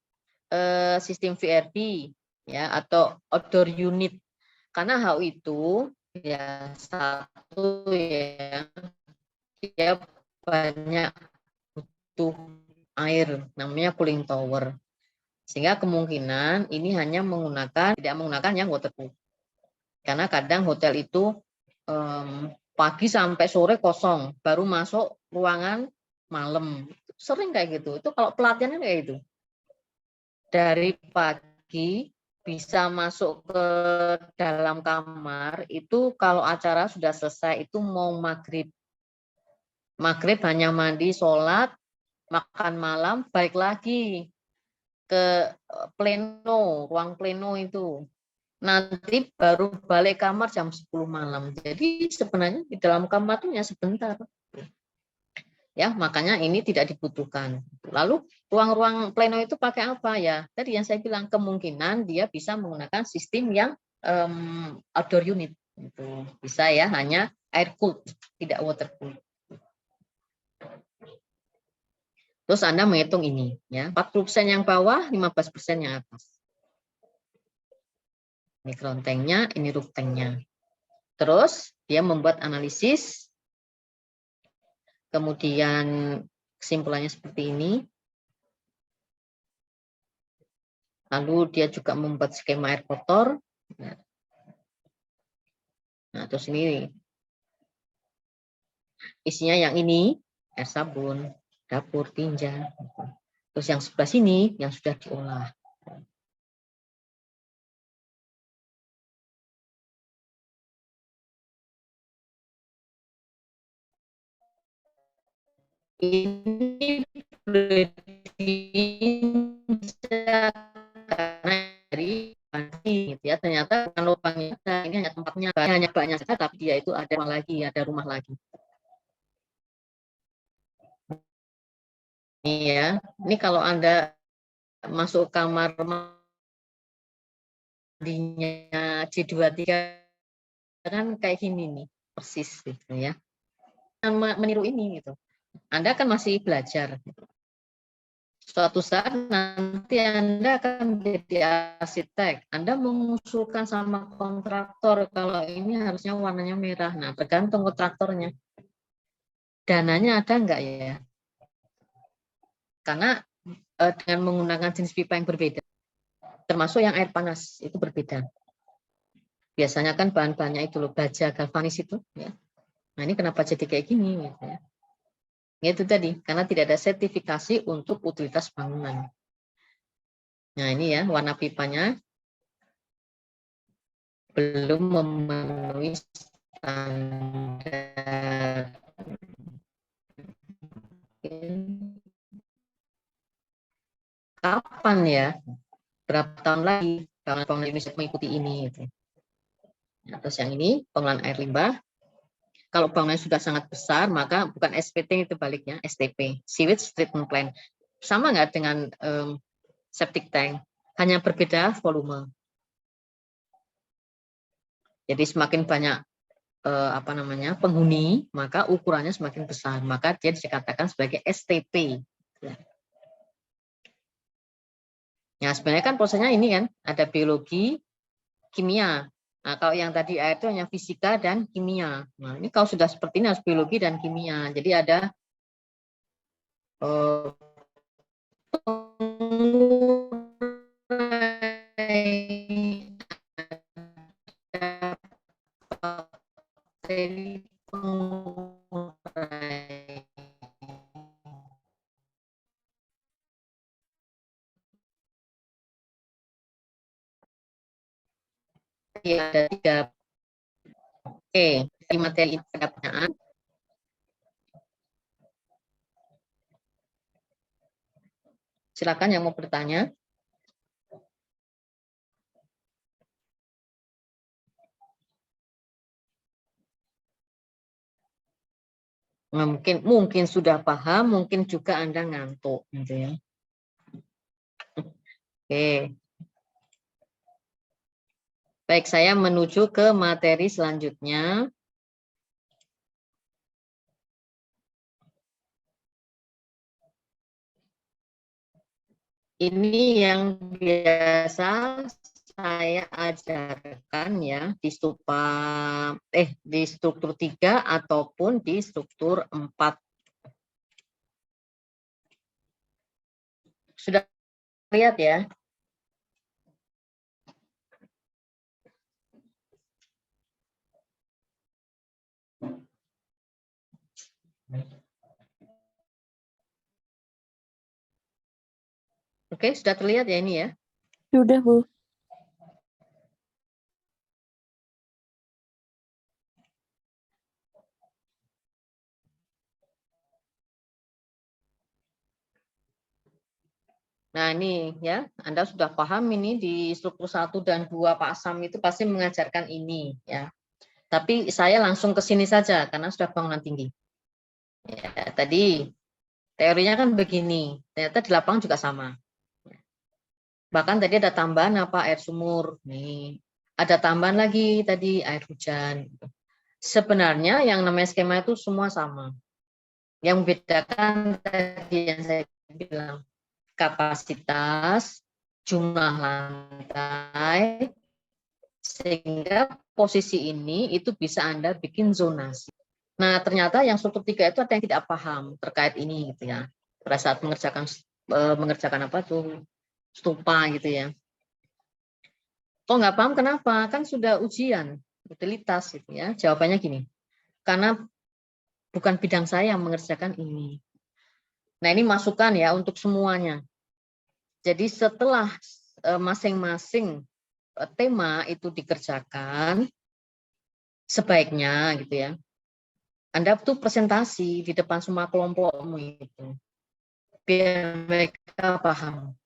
sistem VRP ya atau outdoor unit. Karena HU itu ya satu ya dia banyak butuh air namanya cooling tower. Sehingga kemungkinan ini hanya tidak menggunakan yang waterproof. Karena kadang hotel itu pagi sampai sore kosong, baru masuk ruangan malam. Sering kayak gitu. Itu kalau pelatihannya kayak gitu. Dari pagi bisa masuk ke dalam kamar, itu kalau acara sudah selesai, itu mau maghrib. Maghrib hanya mandi, sholat, makan malam, balik lagi ke pleno, ruang pleno itu. Nanti baru balik kamar jam 10 malam. Jadi sebenarnya di dalam kamar itu hanya sebentar. Ya, makanya ini tidak dibutuhkan. Lalu ruang-ruang pleno itu pakai apa ya? Tadi yang saya bilang kemungkinan dia bisa menggunakan sistem yang outdoor unit. Itu bisa ya, hanya air cooled, tidak water cooled. Terus Anda menghitung ini ya, 40% yang bawah, 15% yang atas. Ini ground tank-nya, ini roof tank-nya. Terus dia membuat analisis, kemudian kesimpulannya seperti ini. Lalu dia juga membuat skema air kotor. Nah, terus ini isinya yang ini, air sabun, dapur, tinja. Terus yang sebelah sini yang sudah diolah. Ini karena dari gitu ya, ternyata bukan lubangnya, ini hanya tempatnya, hanya banyak saja, tapi dia itu ada rumah lagi, ada rumah lagi. Ini ya, ini kalau Anda masuk kamar mandinya J23 kan kayak gini nih, persis gitu ya. meniru ini gitu. Anda kan masih belajar. Suatu saat nanti Anda akan menjadi arsitek. Anda mengusulkan sama kontraktor kalau ini harusnya warnanya merah. Nah, tergantung kontraktornya. Dananya ada enggak ya? Karena dengan menggunakan jenis pipa yang berbeda, termasuk yang air panas, itu berbeda. Biasanya kan bahan-bahannya itu loh, baja, galvanis itu. Ya. Nah, ini kenapa jadi kayak gini? Gitu ya. Itu tadi, karena tidak ada sertifikasi untuk utilitas bangunan. Nah, ini ya, warna pipanya belum memenuhi standar. Kapan ya? Berapa tahun lagi bangunan Indonesia mengikuti ini? Gitu. Nah, terus yang ini, pengelolaan air limbah. Kalau bangunan sudah sangat besar, maka bukan SPT itu baliknya, STP, Sewage Treatment Plant. Sama nggak dengan septic tank? Hanya berbeda volume. Jadi semakin banyak penghuni, maka ukurannya semakin besar. Maka dia dikatakan sebagai STP. Ya, sebenarnya kan prosesnya ini kan, ada biologi, kimia. Nah, kalau yang tadi air itu hanya fisika dan kimia. Nah, ini kalau sudah seperti ini harus biologi dan kimia. Jadi ada ada 3. Oke, di materi ini ada pertanyaan. Silakan yang mau bertanya. Nah, mungkin sudah paham, mungkin juga Anda ngantuk gitu ya. Oke. Baik, saya menuju ke materi selanjutnya. Ini yang biasa saya ajarkan ya di di struktur 3 ataupun di struktur 4. Sudah lihat ya? Oke, sudah terlihat ya ini ya?
Sudah, Bu.
Nah, ini ya, Anda sudah paham ini di struktur 1 dan 2 Pak Sam itu pasti mengajarkan ini ya. Tapi saya langsung ke sini saja karena sudah bangunan tinggi. Ya, tadi teorinya kan begini, ternyata di lapangan juga sama. Bahkan tadi ada tambahan apa air sumur. Nih, ada tambahan lagi tadi air hujan. Sebenarnya yang namanya skema itu semua sama. Yang membedakan tadi yang saya bilang kapasitas, jumlah lantai, sehingga posisi ini itu bisa Anda bikin zonasi. Nah, ternyata yang struktur 3 itu ada yang tidak paham terkait ini gitu ya. Pada saat mengerjakan apa tuh stupa gitu ya. Kok nggak paham kenapa? Kan sudah ujian utilitas gitu ya. Jawabannya gini. Karena bukan bidang saya yang mengerjakan ini. Nah, ini masukan ya untuk semuanya. Jadi setelah masing-masing tema itu dikerjakan, sebaiknya gitu ya, Anda tuh presentasi di depan semua kelompokmu itu, biar mereka paham.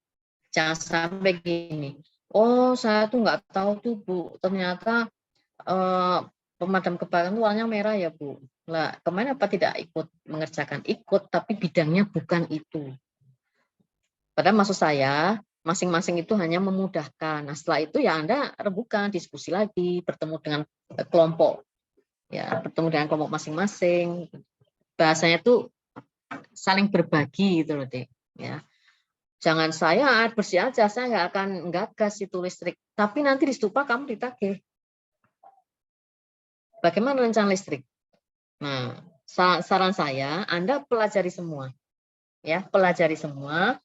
Jangan sampai gini, oh saya tuh nggak tahu tuh Bu, ternyata pemadam kebakaran itu warnanya merah ya Bu. Lah, kemarin apa tidak ikut mengerjakan? Ikut, tapi bidangnya bukan itu. Padahal maksud saya, masing-masing itu hanya memudahkan. Nah, setelah itu ya Anda rebukan, diskusi lagi, bertemu dengan kelompok. Ya, bertemu dengan kelompok masing-masing. bahasanya tuh saling berbagi gitu loh, Dek. Ya. Jangan saya air bersih aja, saya nggak akan nggak gas itu listrik. Tapi nanti di stupa kamu ditagih. Bagaimana rencana listrik? Nah, saran saya, Anda pelajari semua. Ya, pelajari semua.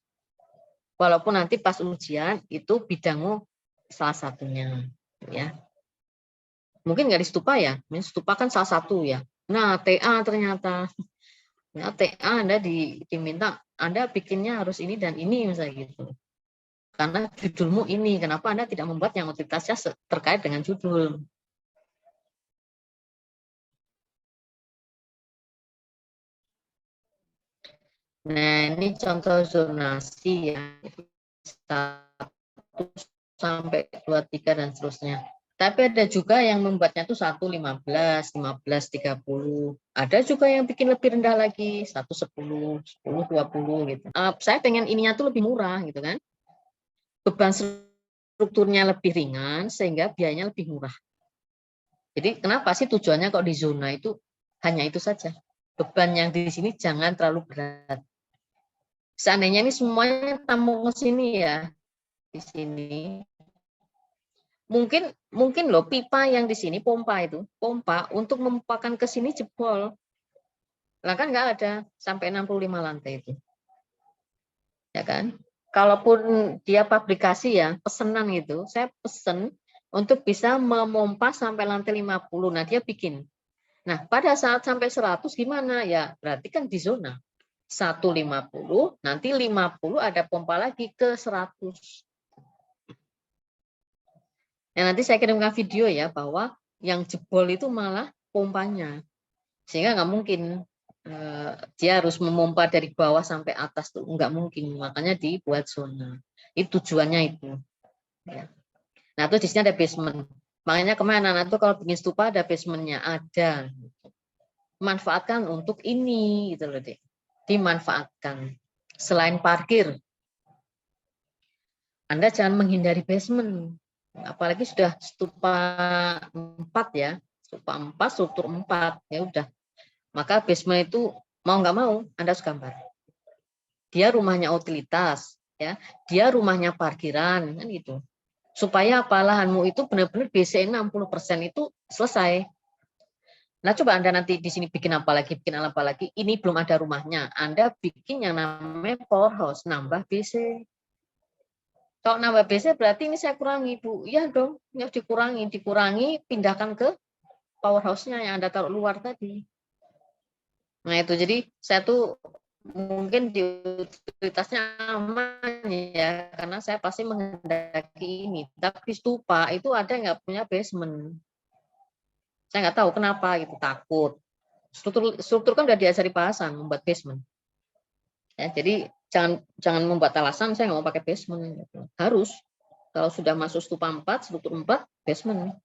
Walaupun nanti pas ujian itu bidangmu salah satunya. Ya, mungkin nggak di stupa ya. Stupa kan salah satu ya. Nah, TA ternyata. Ya, TA Anda diminta, Anda bikinnya harus ini dan ini misalnya gitu. Karena judulmu ini, kenapa Anda tidak membuat yang utilitasnya terkait dengan judul? Nah, ini contoh zonasi ya. 1 sampai 23 dan seterusnya. Tapi ada juga yang membuatnya tuh 1, 15, 15, 30. Ada juga yang bikin lebih rendah lagi, 1, 10, 10, 20 gitu. Saya pengen ininya tuh lebih murah gitu kan. Beban strukturnya lebih ringan sehingga biayanya lebih murah. Jadi kenapa sih tujuannya kok di zona itu hanya itu saja. Beban yang di sini jangan terlalu berat. Seandainya ini semuanya tamu ke sini ya, di sini mungkin loh pipa yang di sini pompa untuk mempakan ke sini jebol. Lah kan nggak ada sampai 65 lantai itu. Ya kan? Kalaupun dia pabrikasi ya, pesenan gitu, saya pesen untuk bisa memompa sampai lantai 50. Nah, dia bikin. Nah, pada saat sampai 100 gimana? Ya, berarti kan di zona. 150, nanti 50 ada pompa lagi ke 100. Ya, nanti saya kirimkan video ya, bahwa yang jebol itu malah pompanya. Sehingga nggak mungkin dia harus memompa dari bawah sampai atas tuh nggak mungkin, makanya dibuat zona. Itu tujuannya itu. Ya. Nah, terus di sini ada basement. Makanya kemana? Nah, tuh kalau bikin stupa ada basementnya, ada. Manfaatkan untuk ini, gitu loh, Dek. Dimanfaatkan. Selain parkir, Anda jangan menghindari basement. Apalagi sudah stupa 4 ya, stupa 4, struktur 4, ya udah. Maka basement itu mau nggak mau Anda harus gambar. Dia rumahnya utilitas, ya, dia rumahnya parkiran, kan gitu. Supaya apa, lahanmu itu benar-benar BC 60% itu selesai. Nah, coba Anda nanti di sini bikin apa lagi, ini belum ada rumahnya. Anda bikin yang namanya powerhouse, nambah BC. Kalau nambah BC berarti ini saya kurangi, Bu. Iya dong, ini harus dikurangi, pindahkan ke powerhouse-nya yang Anda taruh luar tadi. Nah, itu jadi saya tuh mungkin di utilitasnya aman ya, karena saya pasti menghendaki ini. Tapi stupa itu ada yang nggak punya basement. Saya nggak tahu kenapa gitu, takut. Struktur kan udah diajari Pak Hasan membuat basement. Ya, jadi jangan membuat alasan saya nggak mau pakai basement. Gitu. Harus. Kalau sudah masuk stupa 4, struktur 4, basement.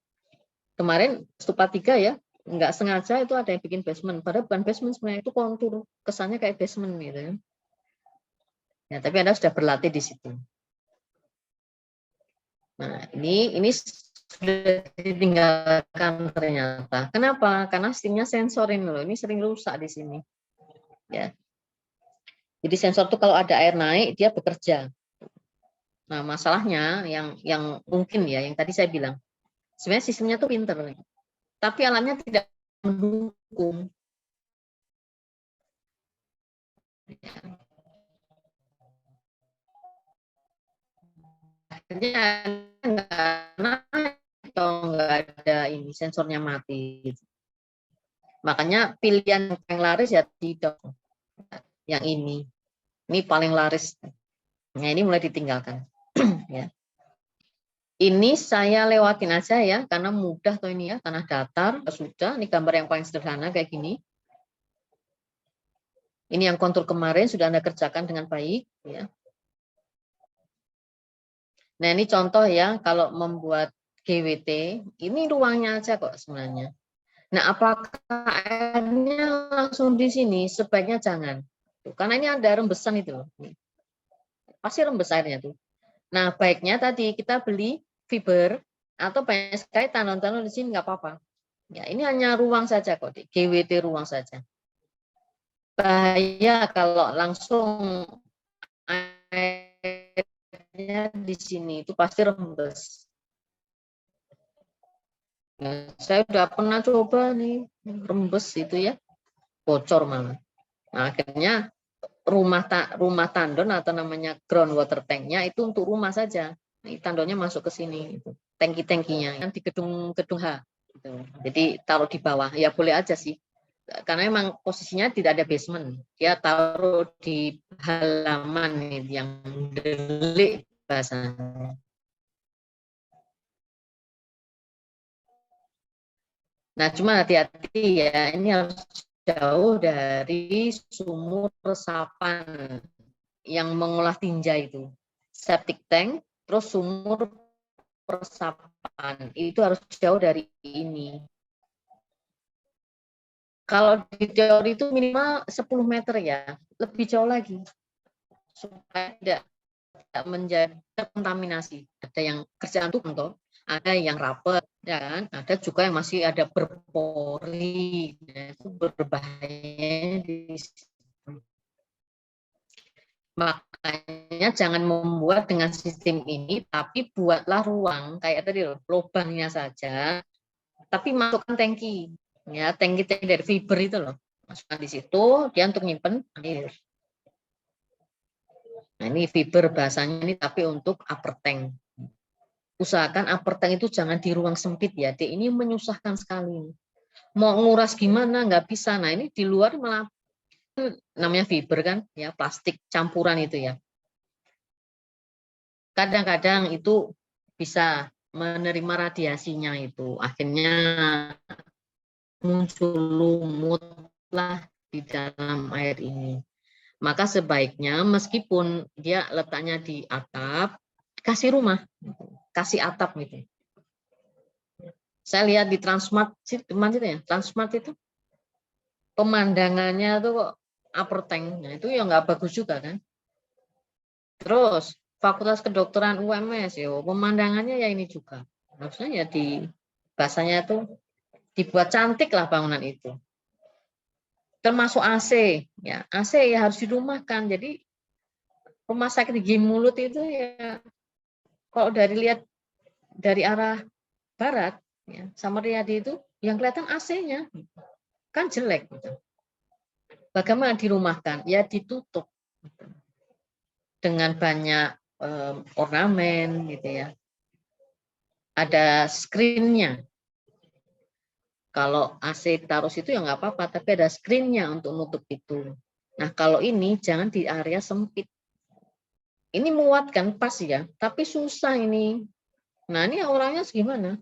Kemarin stupa 3 ya, nggak sengaja itu ada yang bikin basement. Padahal bukan basement sebenarnya, itu kontur. Kesannya kayak basement gitu ya. Ya, tapi Anda sudah berlatih di situ. Nah, ini sudah ditinggalkan ternyata. Kenapa? Karena sistemnya sensorin loh. Ini sering rusak di sini. Ya. Jadi sensor tuh kalau ada air naik dia bekerja. Nah, masalahnya yang mungkin ya, yang tadi saya bilang, sebenarnya sistemnya tuh pinter, tapi alatnya tidak mendukung. Akhirnya nggak ada ini, sensornya mati. Makanya pilihan yang laris ya tidak yang ini. Ini paling laris. Nah, ini mulai ditinggalkan. Ya. Ini saya lewatin aja ya, karena mudah tuh ini ya, tanah datar, sudah. Ini gambar yang paling sederhana kayak gini. Ini yang kontur kemarin sudah Anda kerjakan dengan baik. Ya. Nah, ini contoh ya, kalau membuat GWT, ini ruangnya aja kok sebenarnya. Nah, apakah airnya langsung di sini? Sebaiknya jangan. Tuh, karena ini ada rembesan itu. Pasti rembes airnya tuh. Nah, baiknya tadi kita beli fiber atau banyak sekali tanam-tanam di sini nggak apa-apa. Ya, ini hanya ruang saja kok, GWT ruang saja. bahaya kalau langsung airnya di sini itu pasti rembes. Nah, saya udah pernah coba nih rembes itu ya, bocor malah. Nah, akhirnya rumah tandon atau namanya groundwater tanknya itu untuk rumah saja. Nah, tandonnya masuk ke sini, tangki-tangkinya kan di gedung H. Gitu. Jadi taruh di bawah, ya boleh aja sih. Karena memang posisinya tidak ada basement, dia taruh di halaman yang delik bahasanya. Nah, cuma hati-hati ya, ini harus jauh dari sumur resapan yang mengolah tinja itu. Septic tank, terus sumur resapan, itu harus jauh dari ini. Kalau di teori itu minimal 10 meter ya, lebih jauh lagi. Supaya tidak menjadi terkontaminasi. Ada yang kerjaan tuh, ada yang rapet, ya kan? Ada juga yang masih ada berpori, ya, itu berbahaya di situ. Makanya jangan membuat dengan sistem ini, tapi buatlah ruang kayak tadi loh, lubangnya saja, tapi masukkan tangki, ya tangki dari fiber itu loh, masukkan di situ, dia untuk nyimpen air. Nah ini fiber bahasanya ini, tapi untuk upper tank. Usahakan upper tank itu jangan di ruang sempit ya, ini menyusahkan sekali. Mau nguras gimana nggak bisa. Nah ini di luar malah namanya fiber kan, ya plastik campuran itu ya. Kadang-kadang itu bisa menerima radiasinya itu, akhirnya muncul lumut lah di dalam air ini. Maka sebaiknya meskipun dia letaknya di atap, kasih rumah, kasih atap gitu. Saya lihat di Transmart, ya, Transmart itu pemandangannya tuh kok upper tank, nah itu ya nggak bagus juga kan. Terus Fakultas Kedokteran UMS ya pemandangannya ya ini juga, maksudnya ya di bahasanya itu dibuat cantik lah bangunan itu. Termasuk AC, ya AC ya harus dirumahkan. Jadi rumah sakit gigi mulut itu ya kalau lihat dari arah barat, ya, Samariyadi itu yang kelihatan AC-nya kan jelek. Gitu. Bagaimana dirumahkan? Ya ditutup dengan banyak ornamen gitu ya. Ada screen-nya. Kalau AC taruh situ ya nggak apa-apa, tapi ada screen-nya untuk nutup itu. Nah kalau ini jangan di area sempit. Ini muat kan pas ya, tapi susah ini. Nah ini orangnya gimana?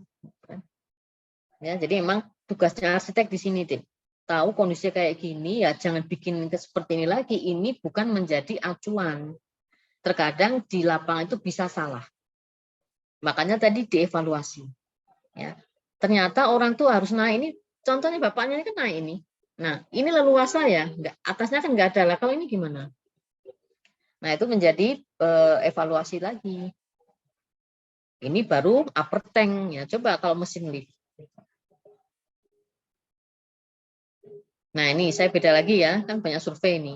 Ya, jadi memang tugasnya arsitek di sini, Tim. Tahu kondisi kayak gini ya jangan bikin seperti ini lagi. Ini bukan menjadi acuan. Terkadang di lapangan itu bisa salah. Makanya tadi dievaluasi. Ya. Ternyata orang tuh harus naik ini. Contohnya bapaknya ini kan naik ini. Nah, ini leluasa ya, atasnya kan nggak ada lah. Kalau ini gimana? Nah, itu menjadi evaluasi lagi. Ini baru upper tank ya. Coba kalau mesin lift. Nah, ini saya beda lagi ya, kan banyak survei ini.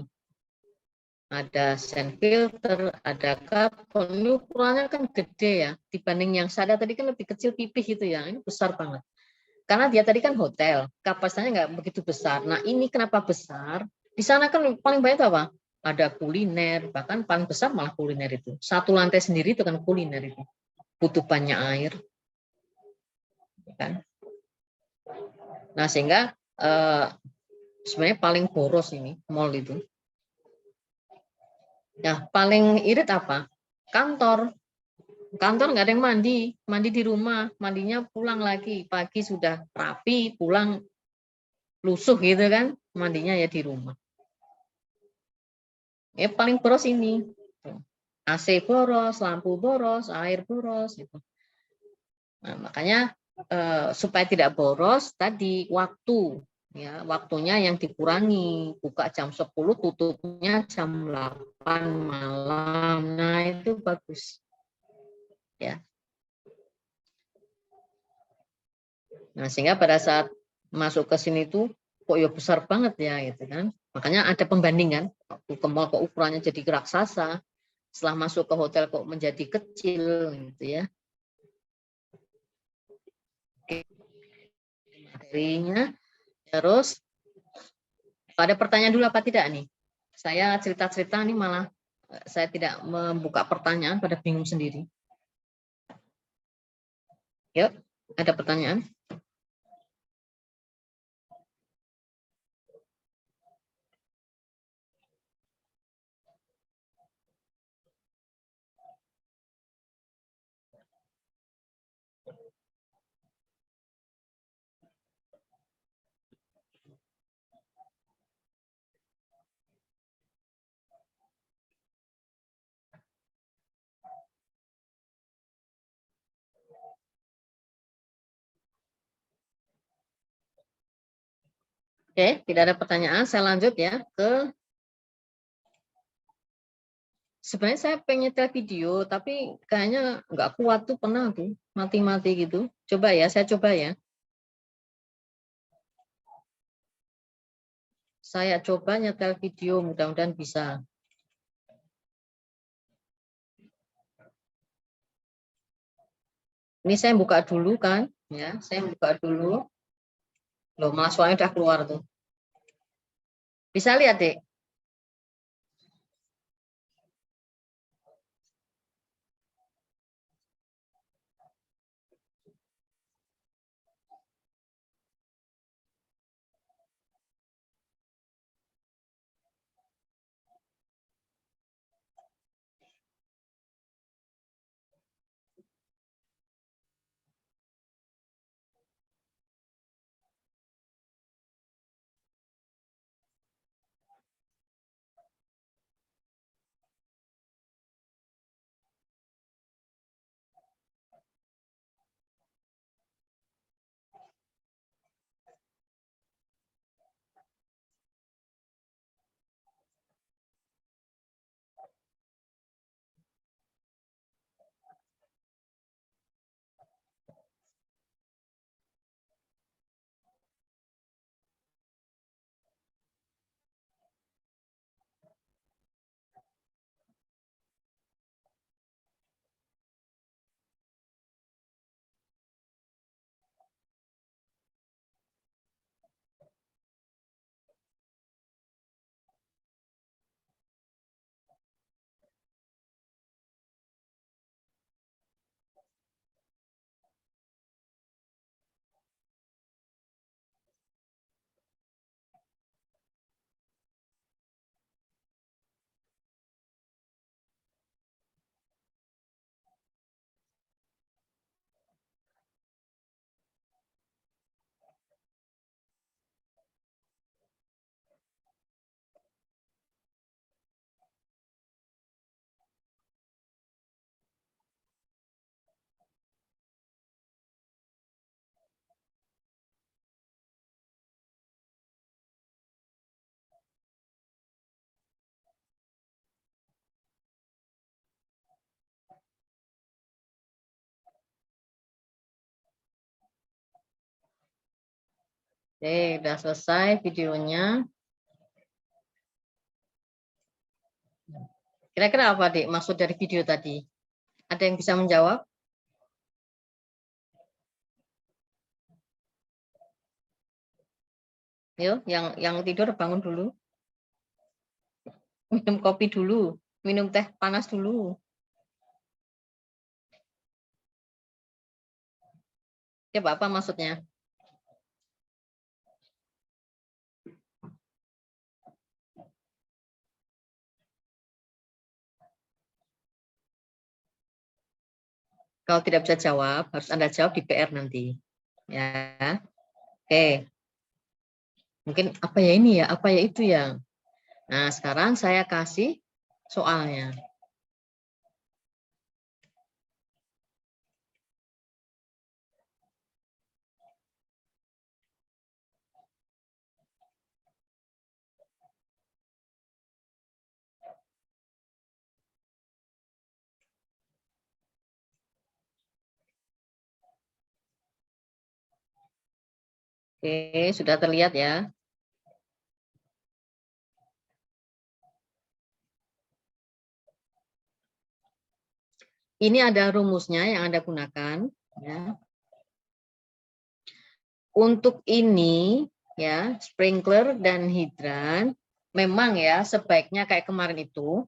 Ada sand filter, ada carbon. Ini ukurannya kan gede ya. Dibanding yang saya tadi kan lebih kecil pipih gitu ya. Ini besar banget. Karena dia tadi kan hotel, kapasitasnya nggak begitu besar. Nah ini kenapa besar? Di sana kan paling banyak apa? Ada kuliner, bahkan paling besar malah kuliner itu. Satu lantai sendiri itu kan kuliner itu. Butuh banyak air. Kan? Nah sehingga sebenarnya paling boros ini mall itu. Nah paling irit apa? Kantor. Kantor nggak ada yang mandi di rumah, mandinya pulang lagi, pagi sudah rapi, pulang lusuh gitu kan, mandinya ya di rumah. Ya paling boros ini. AC boros, lampu boros, air boros gitu. Nah, makanya supaya tidak boros tadi waktu ya, waktunya yang dikurangi. Buka jam 10, tutupnya jam 8 malam. Nah, itu bagus. Ya. Nah, sehingga pada saat masuk ke sini tuh kok ya besar banget ya gitu kan. Makanya ada pembandingan, waktu ke mall kok ukurannya jadi raksasa, setelah masuk ke hotel kok menjadi kecil gitu ya. Oke, materinya. Terus ada pertanyaan dulu apa tidak nih? Saya cerita-cerita nih malah saya tidak membuka pertanyaan pada bingung sendiri. Yuk, ada pertanyaan? Oke, tidak ada pertanyaan. Saya lanjut ya ke sebenarnya saya pengen nyetel video, tapi kayaknya nggak kuat tuh, pernah tuh mati-mati gitu. Coba ya, saya coba ya. Saya coba nyetel video, mudah-mudahan bisa. Ini saya buka dulu kan, ya. Saya buka dulu. Loh, malah suaranya udah keluar tuh. Bisa lihat, Dek? Oke, udah selesai videonya. Kira-kira apa, Dek, maksud dari video tadi? Ada yang bisa menjawab? Yuk, yang tidur bangun dulu. Minum kopi dulu. Minum teh panas dulu. Coba apa maksudnya? Kalau tidak bisa jawab, harus Anda jawab di PR nanti. Ya. Oke. Mungkin apa ya ini ya, apa ya itu ya. Nah, sekarang saya kasih soalnya. Oke, sudah terlihat ya. Ini ada rumusnya yang Anda gunakan. Ya. Untuk ini, ya, sprinkler dan hidran, memang ya sebaiknya kayak kemarin itu,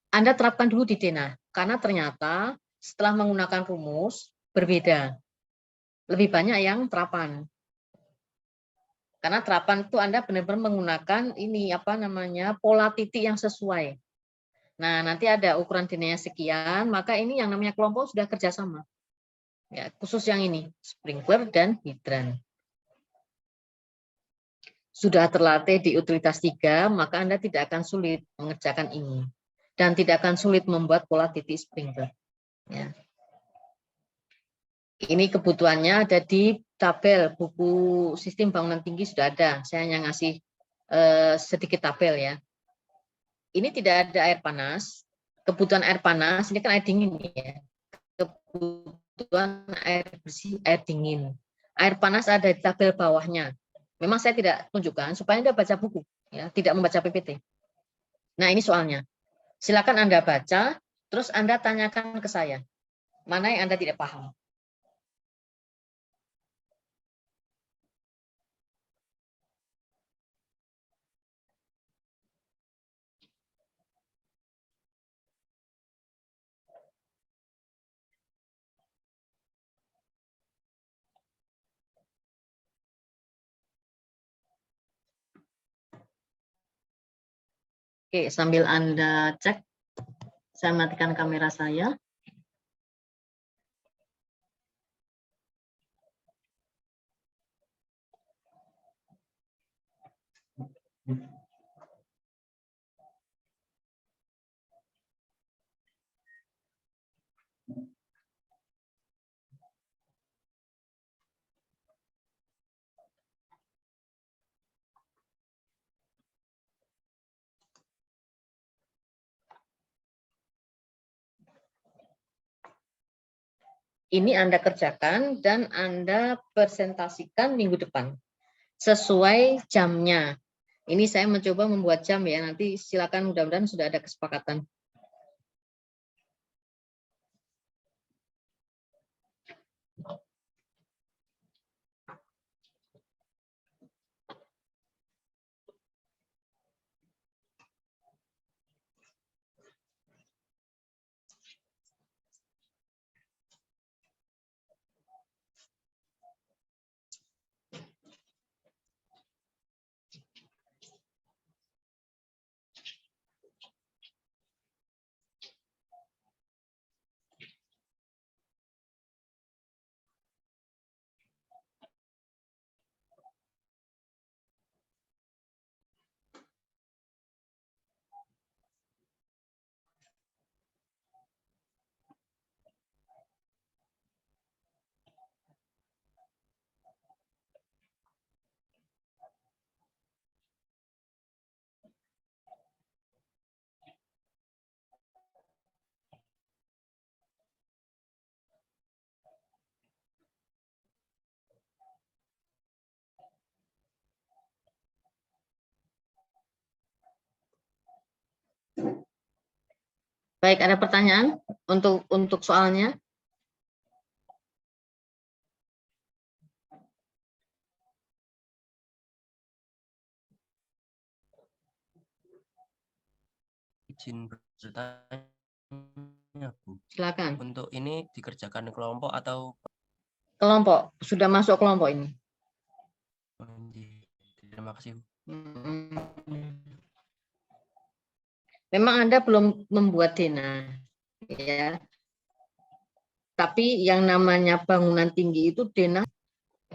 Anda terapkan dulu di Dena. Karena ternyata setelah menggunakan rumus, berbeda. Lebih banyak yang terapan. Karena terapan itu Anda benar-benar menggunakan ini, apa namanya, pola titik yang sesuai. Nah, nanti ada ukuran Dena sekian, maka ini yang namanya kelompok sudah kerjasama. Ya, khusus yang ini, sprinkler dan hidran. Sudah terlatih di utilitas 3, maka Anda tidak akan sulit mengerjakan ini. Dan tidak akan sulit membuat pola titik sprinkler. Ya. Ini kebutuhannya ada di tabel buku sistem bangunan tinggi sudah ada. Saya hanya ngasih sedikit tabel ya. Ini tidak ada air panas. Kebutuhan air panas ini kan air dingin ya. Kebutuhan air bersih, air dingin. Air panas ada di tabel bawahnya. Memang saya tidak tunjukkan supaya Anda baca buku, ya, tidak membaca PPT. Nah ini soalnya. Silakan Anda baca, terus Anda tanyakan ke saya. Mana yang Anda tidak paham? Oke, sambil Anda cek, saya matikan kamera saya. Ini Anda kerjakan dan Anda presentasikan minggu depan. Sesuai jamnya. Ini saya mencoba membuat jam ya, nanti silakan mudah-mudahan sudah ada kesepakatan. Baik, ada pertanyaan untuk soalnya?
Izin bertanya, Bu.
Silakan.
Untuk ini dikerjakan kelompok atau
Kelompok, sudah masuk kelompok ini.
Terima kasih, Bu.
Memang Anda belum membuat Dena, ya. Tapi yang namanya bangunan tinggi itu Dena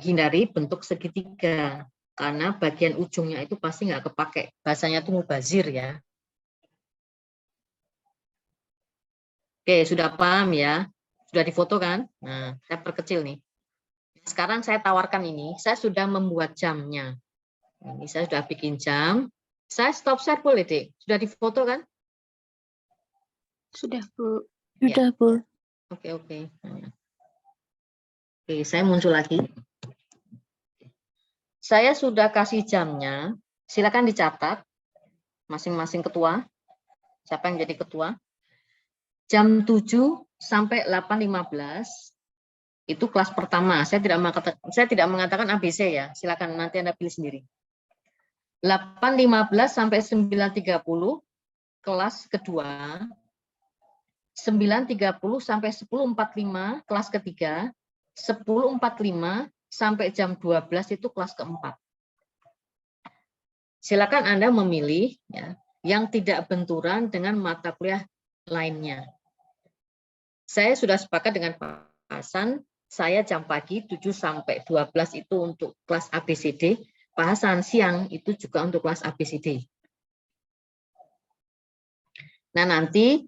hindari bentuk segitiga. Karena bagian ujungnya itu pasti nggak kepake. Bahasanya itu mubazir ya. Oke, sudah paham ya? Sudah difoto kan? Nah, saya perkecil nih. Sekarang saya tawarkan ini, saya sudah membuat jamnya. Ini saya sudah bikin jam. Saya stop share boleh, Dek? Sudah difoto kan?
Sudah, Bu. Sudah,
Ya.
Bu.
Oke. Oke, saya muncul lagi. Saya sudah kasih jamnya. Silakan dicatat masing-masing ketua. Siapa yang jadi ketua? Jam 7 sampai 8.15 itu kelas pertama. Saya tidak mengatakan ABC ya. Silakan nanti Anda pilih sendiri. 8.15 sampai 9.30 kelas kedua. 9.30 sampai 10.45 kelas ketiga. 10.45 sampai jam 12 itu kelas keempat. Silakan Anda memilih ya, yang tidak benturan dengan mata kuliah lainnya. Saya sudah sepakat dengan Pak Hasan, saya jam pagi 7 sampai 12 itu untuk kelas ABCD, Pak Hasan siang itu juga untuk kelas ABCD. Nah, nanti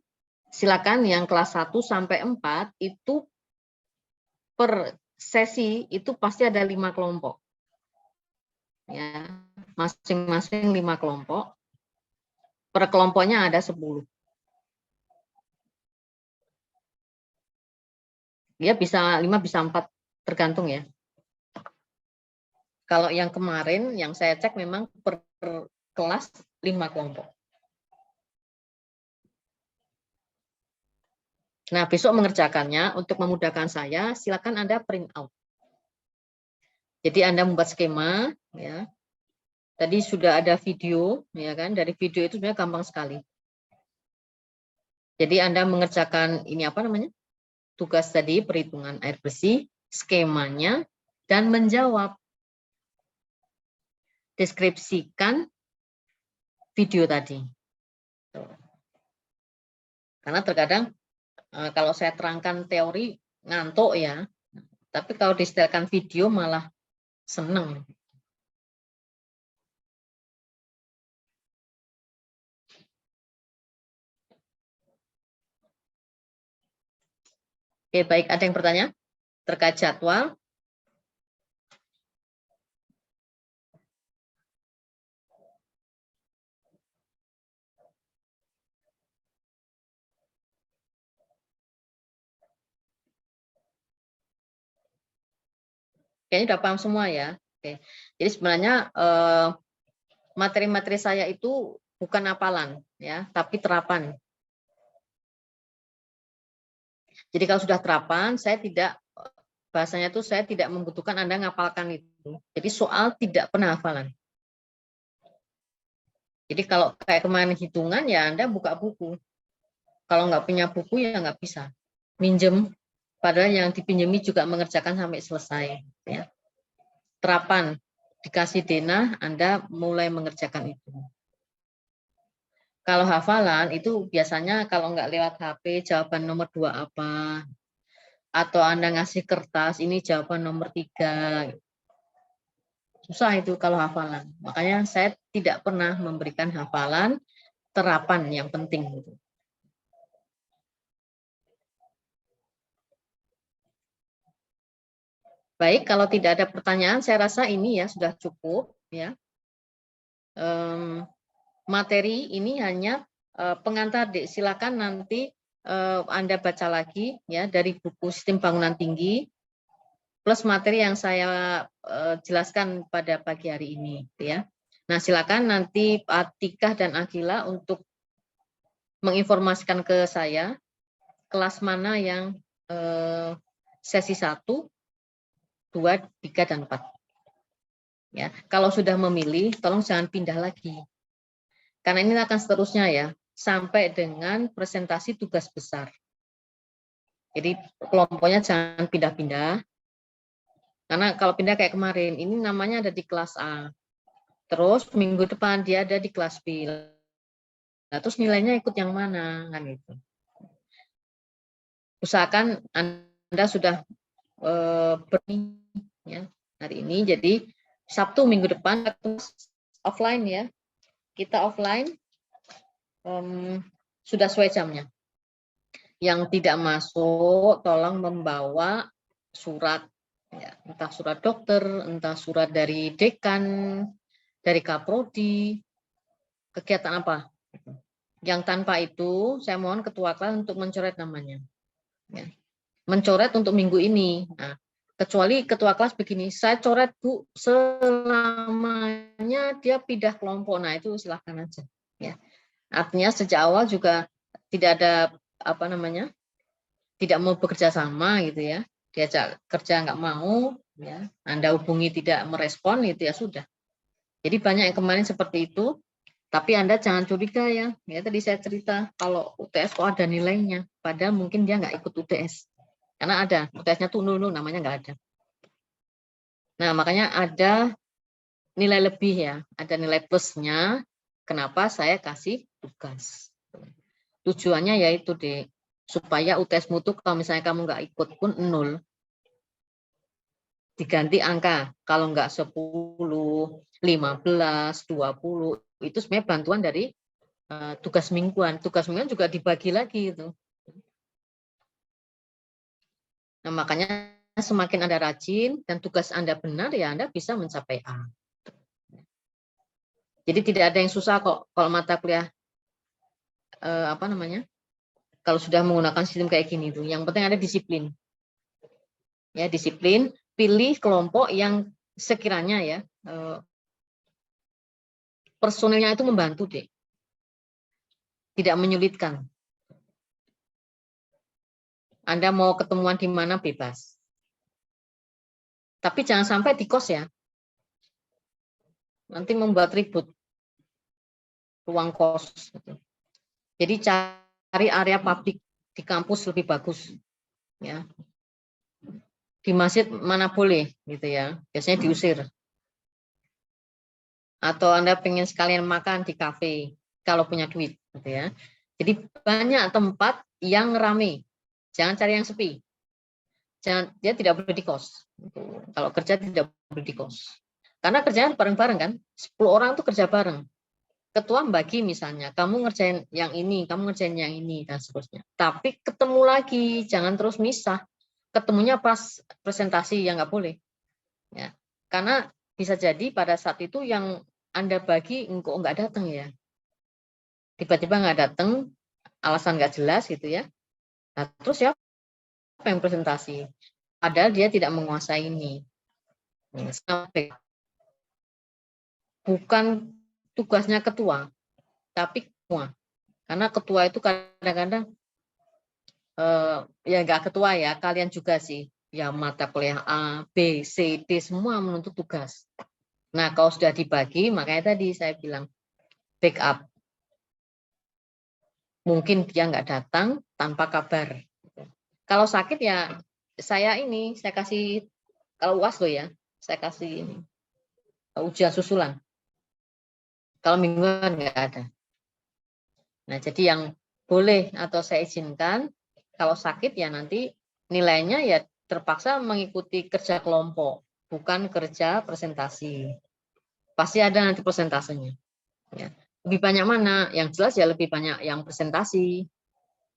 silakan yang kelas 1 sampai 4 itu per sesi itu pasti ada 5 kelompok. Ya, masing-masing 5 kelompok. Per kelompoknya ada 10. Dia bisa 5 bisa 4 tergantung ya. Kalau yang kemarin yang saya cek memang per kelas 5 kelompok. Nah, besok mengerjakannya untuk memudahkan saya, silakan Anda print out. Jadi Anda membuat skema ya. Tadi sudah ada video ya kan, dari video itu sebenarnya gampang sekali. Jadi Anda mengerjakan ini apa namanya? Tugas tadi perhitungan air bersih, skemanya dan menjawab. Deskripsikan video tadi. Karena terkadang kalau saya terangkan teori ngantuk ya, tapi kalau disetelkan video malah seneng. Oke, baik. Ada yang bertanya terkait jadwal? Kayaknya udah paham semua ya. Oke. Jadi sebenarnya materi-materi saya itu bukan hafalan ya, tapi terapan. Jadi kalau sudah terapan, bahasanya itu saya tidak membutuhkan Anda ngapalkan itu. Jadi soal tidak pernah hafalan. Jadi kalau kayak kemarin hitungan ya Anda buka buku. Kalau nggak punya buku ya nggak bisa. Minjem, padahal yang dipinjemi juga mengerjakan sampai selesai. Ya. Terapan, dikasih denah, Anda mulai mengerjakan itu. Kalau hafalan itu biasanya kalau nggak lewat HP, jawaban nomor 2 apa. Atau Anda ngasih kertas, ini jawaban nomor 3. Susah itu kalau hafalan. Makanya saya tidak pernah memberikan hafalan, terapan yang penting. Baik, kalau tidak ada pertanyaan, saya rasa ini ya sudah cukup. Ya. Materi ini hanya pengantar, Dek. Silakan nanti Anda baca lagi ya dari buku Sistem Bangunan Tinggi plus materi yang saya jelaskan pada pagi hari ini. Ya. Nah, silakan nanti Atikah dan Akila untuk menginformasikan ke saya kelas mana yang sesi 1, 2, 3, dan 4. Ya, kalau sudah memilih, tolong jangan pindah lagi. Karena ini akan seterusnya ya, sampai dengan presentasi tugas besar. Jadi kelompoknya jangan pindah-pindah. Karena kalau pindah kayak kemarin, ini namanya ada di kelas A. Terus minggu depan dia ada di kelas B. Nah, terus nilainya ikut yang mana? Kan itu. Usahakan Anda sudah ya, hari ini, jadi Sabtu minggu depan offline ya, kita offline sudah sesuai jamnya. Yang tidak masuk tolong membawa surat ya, entah surat dokter, entah surat dari dekan, dari kaprodi, kegiatan apa. Yang tanpa itu saya mohon ketua kelas untuk mencoret namanya ya. Mencoret untuk minggu ini. Nah, kecuali ketua kelas begini, saya coret Bu, selamanya dia pindah kelompok. Nah, itu silahkan aja. Ya. Artinya sejak awal juga tidak ada apa namanya tidak mau bekerja sama gitu ya, diajak kerja nggak mau, ya, Anda hubungi tidak merespon itu ya sudah. Jadi banyak yang kemarin seperti itu, tapi Anda jangan curiga ya. Ya tadi saya cerita kalau UTS kok ada nilainya, padahal mungkin dia nggak ikut UTS. Karena ada UTS-nya tuh 0, namanya nggak ada. Nah, makanya ada nilai lebih ya, ada nilai plusnya. Kenapa saya kasih tugas? Tujuannya yaitu deh supaya UTS mutu kalau misalnya kamu nggak ikut pun 0, diganti angka. Kalau nggak 10, 15, 20, itu sebenarnya bantuan dari tugas mingguan. Tugas mingguan juga dibagi lagi itu. Nah, makanya semakin Anda rajin dan tugas Anda benar, ya Anda bisa mencapai A. Jadi tidak ada yang susah kok kalau mata kuliah kalau sudah menggunakan sistem kayak gini tuh. Yang penting ada disiplin. Ya, disiplin, pilih kelompok yang sekiranya ya personilnya itu membantu deh. Tidak menyulitkan. Anda mau ketemuan di mana bebas. Tapi jangan sampai di kos ya. Nanti membuat ribut. Ruang kos. Jadi cari area publik di kampus lebih bagus. Ya. Di masjid mana boleh gitu ya. Biasanya diusir. Atau Anda pengen sekalian makan di kafe kalau punya duit gitu ya. Jadi banyak tempat yang ramai. Jangan cari yang sepi. Dia tidak boleh di kos. Kalau kerja tidak boleh di kos. Karena kerjaan bareng-bareng kan. 10 orang tuh kerja bareng. Ketua bagi misalnya, kamu ngerjain yang ini, kamu ngerjain yang ini, dan seterusnya. Tapi ketemu lagi, jangan terus misah. Ketemunya pas presentasi yang nggak boleh. Ya. Karena bisa jadi pada saat itu yang Anda bagi kok nggak datang ya. Tiba-tiba nggak datang, alasan nggak jelas gitu ya. Nah, terus siapa yang presentasi? Padahal dia tidak menguasai ini. Bukan tugasnya ketua, tapi semua. Karena ketua itu kadang-kadang ya nggak ketua ya, kalian juga sih. Ya mata kuliah A, B, C, D semua menuntut tugas. Nah, kalau sudah dibagi, makanya tadi saya bilang backup. Mungkin dia nggak datang tanpa kabar. Kalau sakit ya saya kasih, kalau UAS loh ya, saya kasih ini, ujian susulan. Kalau mingguan nggak ada. Nah, jadi yang boleh atau saya izinkan, kalau sakit ya nanti nilainya ya terpaksa mengikuti kerja kelompok, bukan kerja presentasi. Pasti ada nanti presentasenya. Ya. Lebih banyak mana? Yang jelas ya lebih banyak yang presentasi.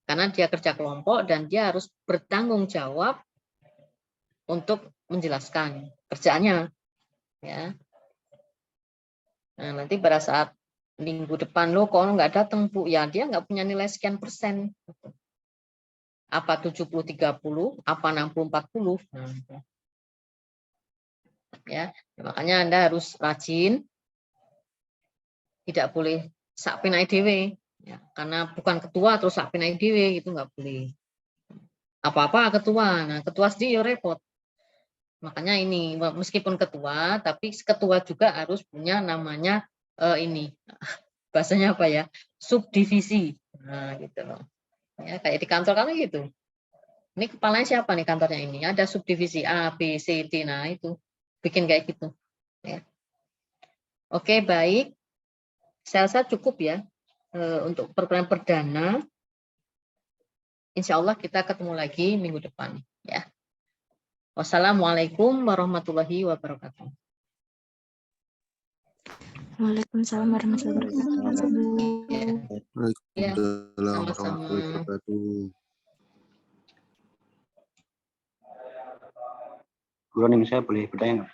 Karena dia kerja kelompok dan dia harus bertanggung jawab untuk menjelaskan kerjaannya. Ya. Nah, nanti pada saat minggu depan lo kok nggak datang Bu, ya dia nggak punya nilai sekian persen. Apa 70-30, apa 60-40. Nah, ya, makanya Anda harus rajin, tidak boleh sak pinai dewe, ya, karena bukan ketua terus sak pinai dewe itu nggak boleh. Apa-apa ketua, nah ketua sendiri ya repot. Makanya ini meskipun ketua, tapi ketua juga harus punya namanya ini bahasanya apa ya, subdivisi. Nah gitu loh. Ya, kayak di kantor kami gitu. Ini kepalanya siapa nih kantornya ini? Ada subdivisi A, B, C, D. Nah itu bikin kayak gitu. Ya. Oke, baik. Saya rasa cukup ya untuk perkuliahan perdana. Insya Allah kita ketemu lagi minggu depan. Ya. Wassalamualaikum warahmatullahi wabarakatuh.
Waalaikumsalam warahmatullahi wabarakatuh, Bu.
Ya,
Waalaikumsalam
sama-sama.
warahmatullahi wabarakatuh.
Guru, saya boleh bertanya nggak?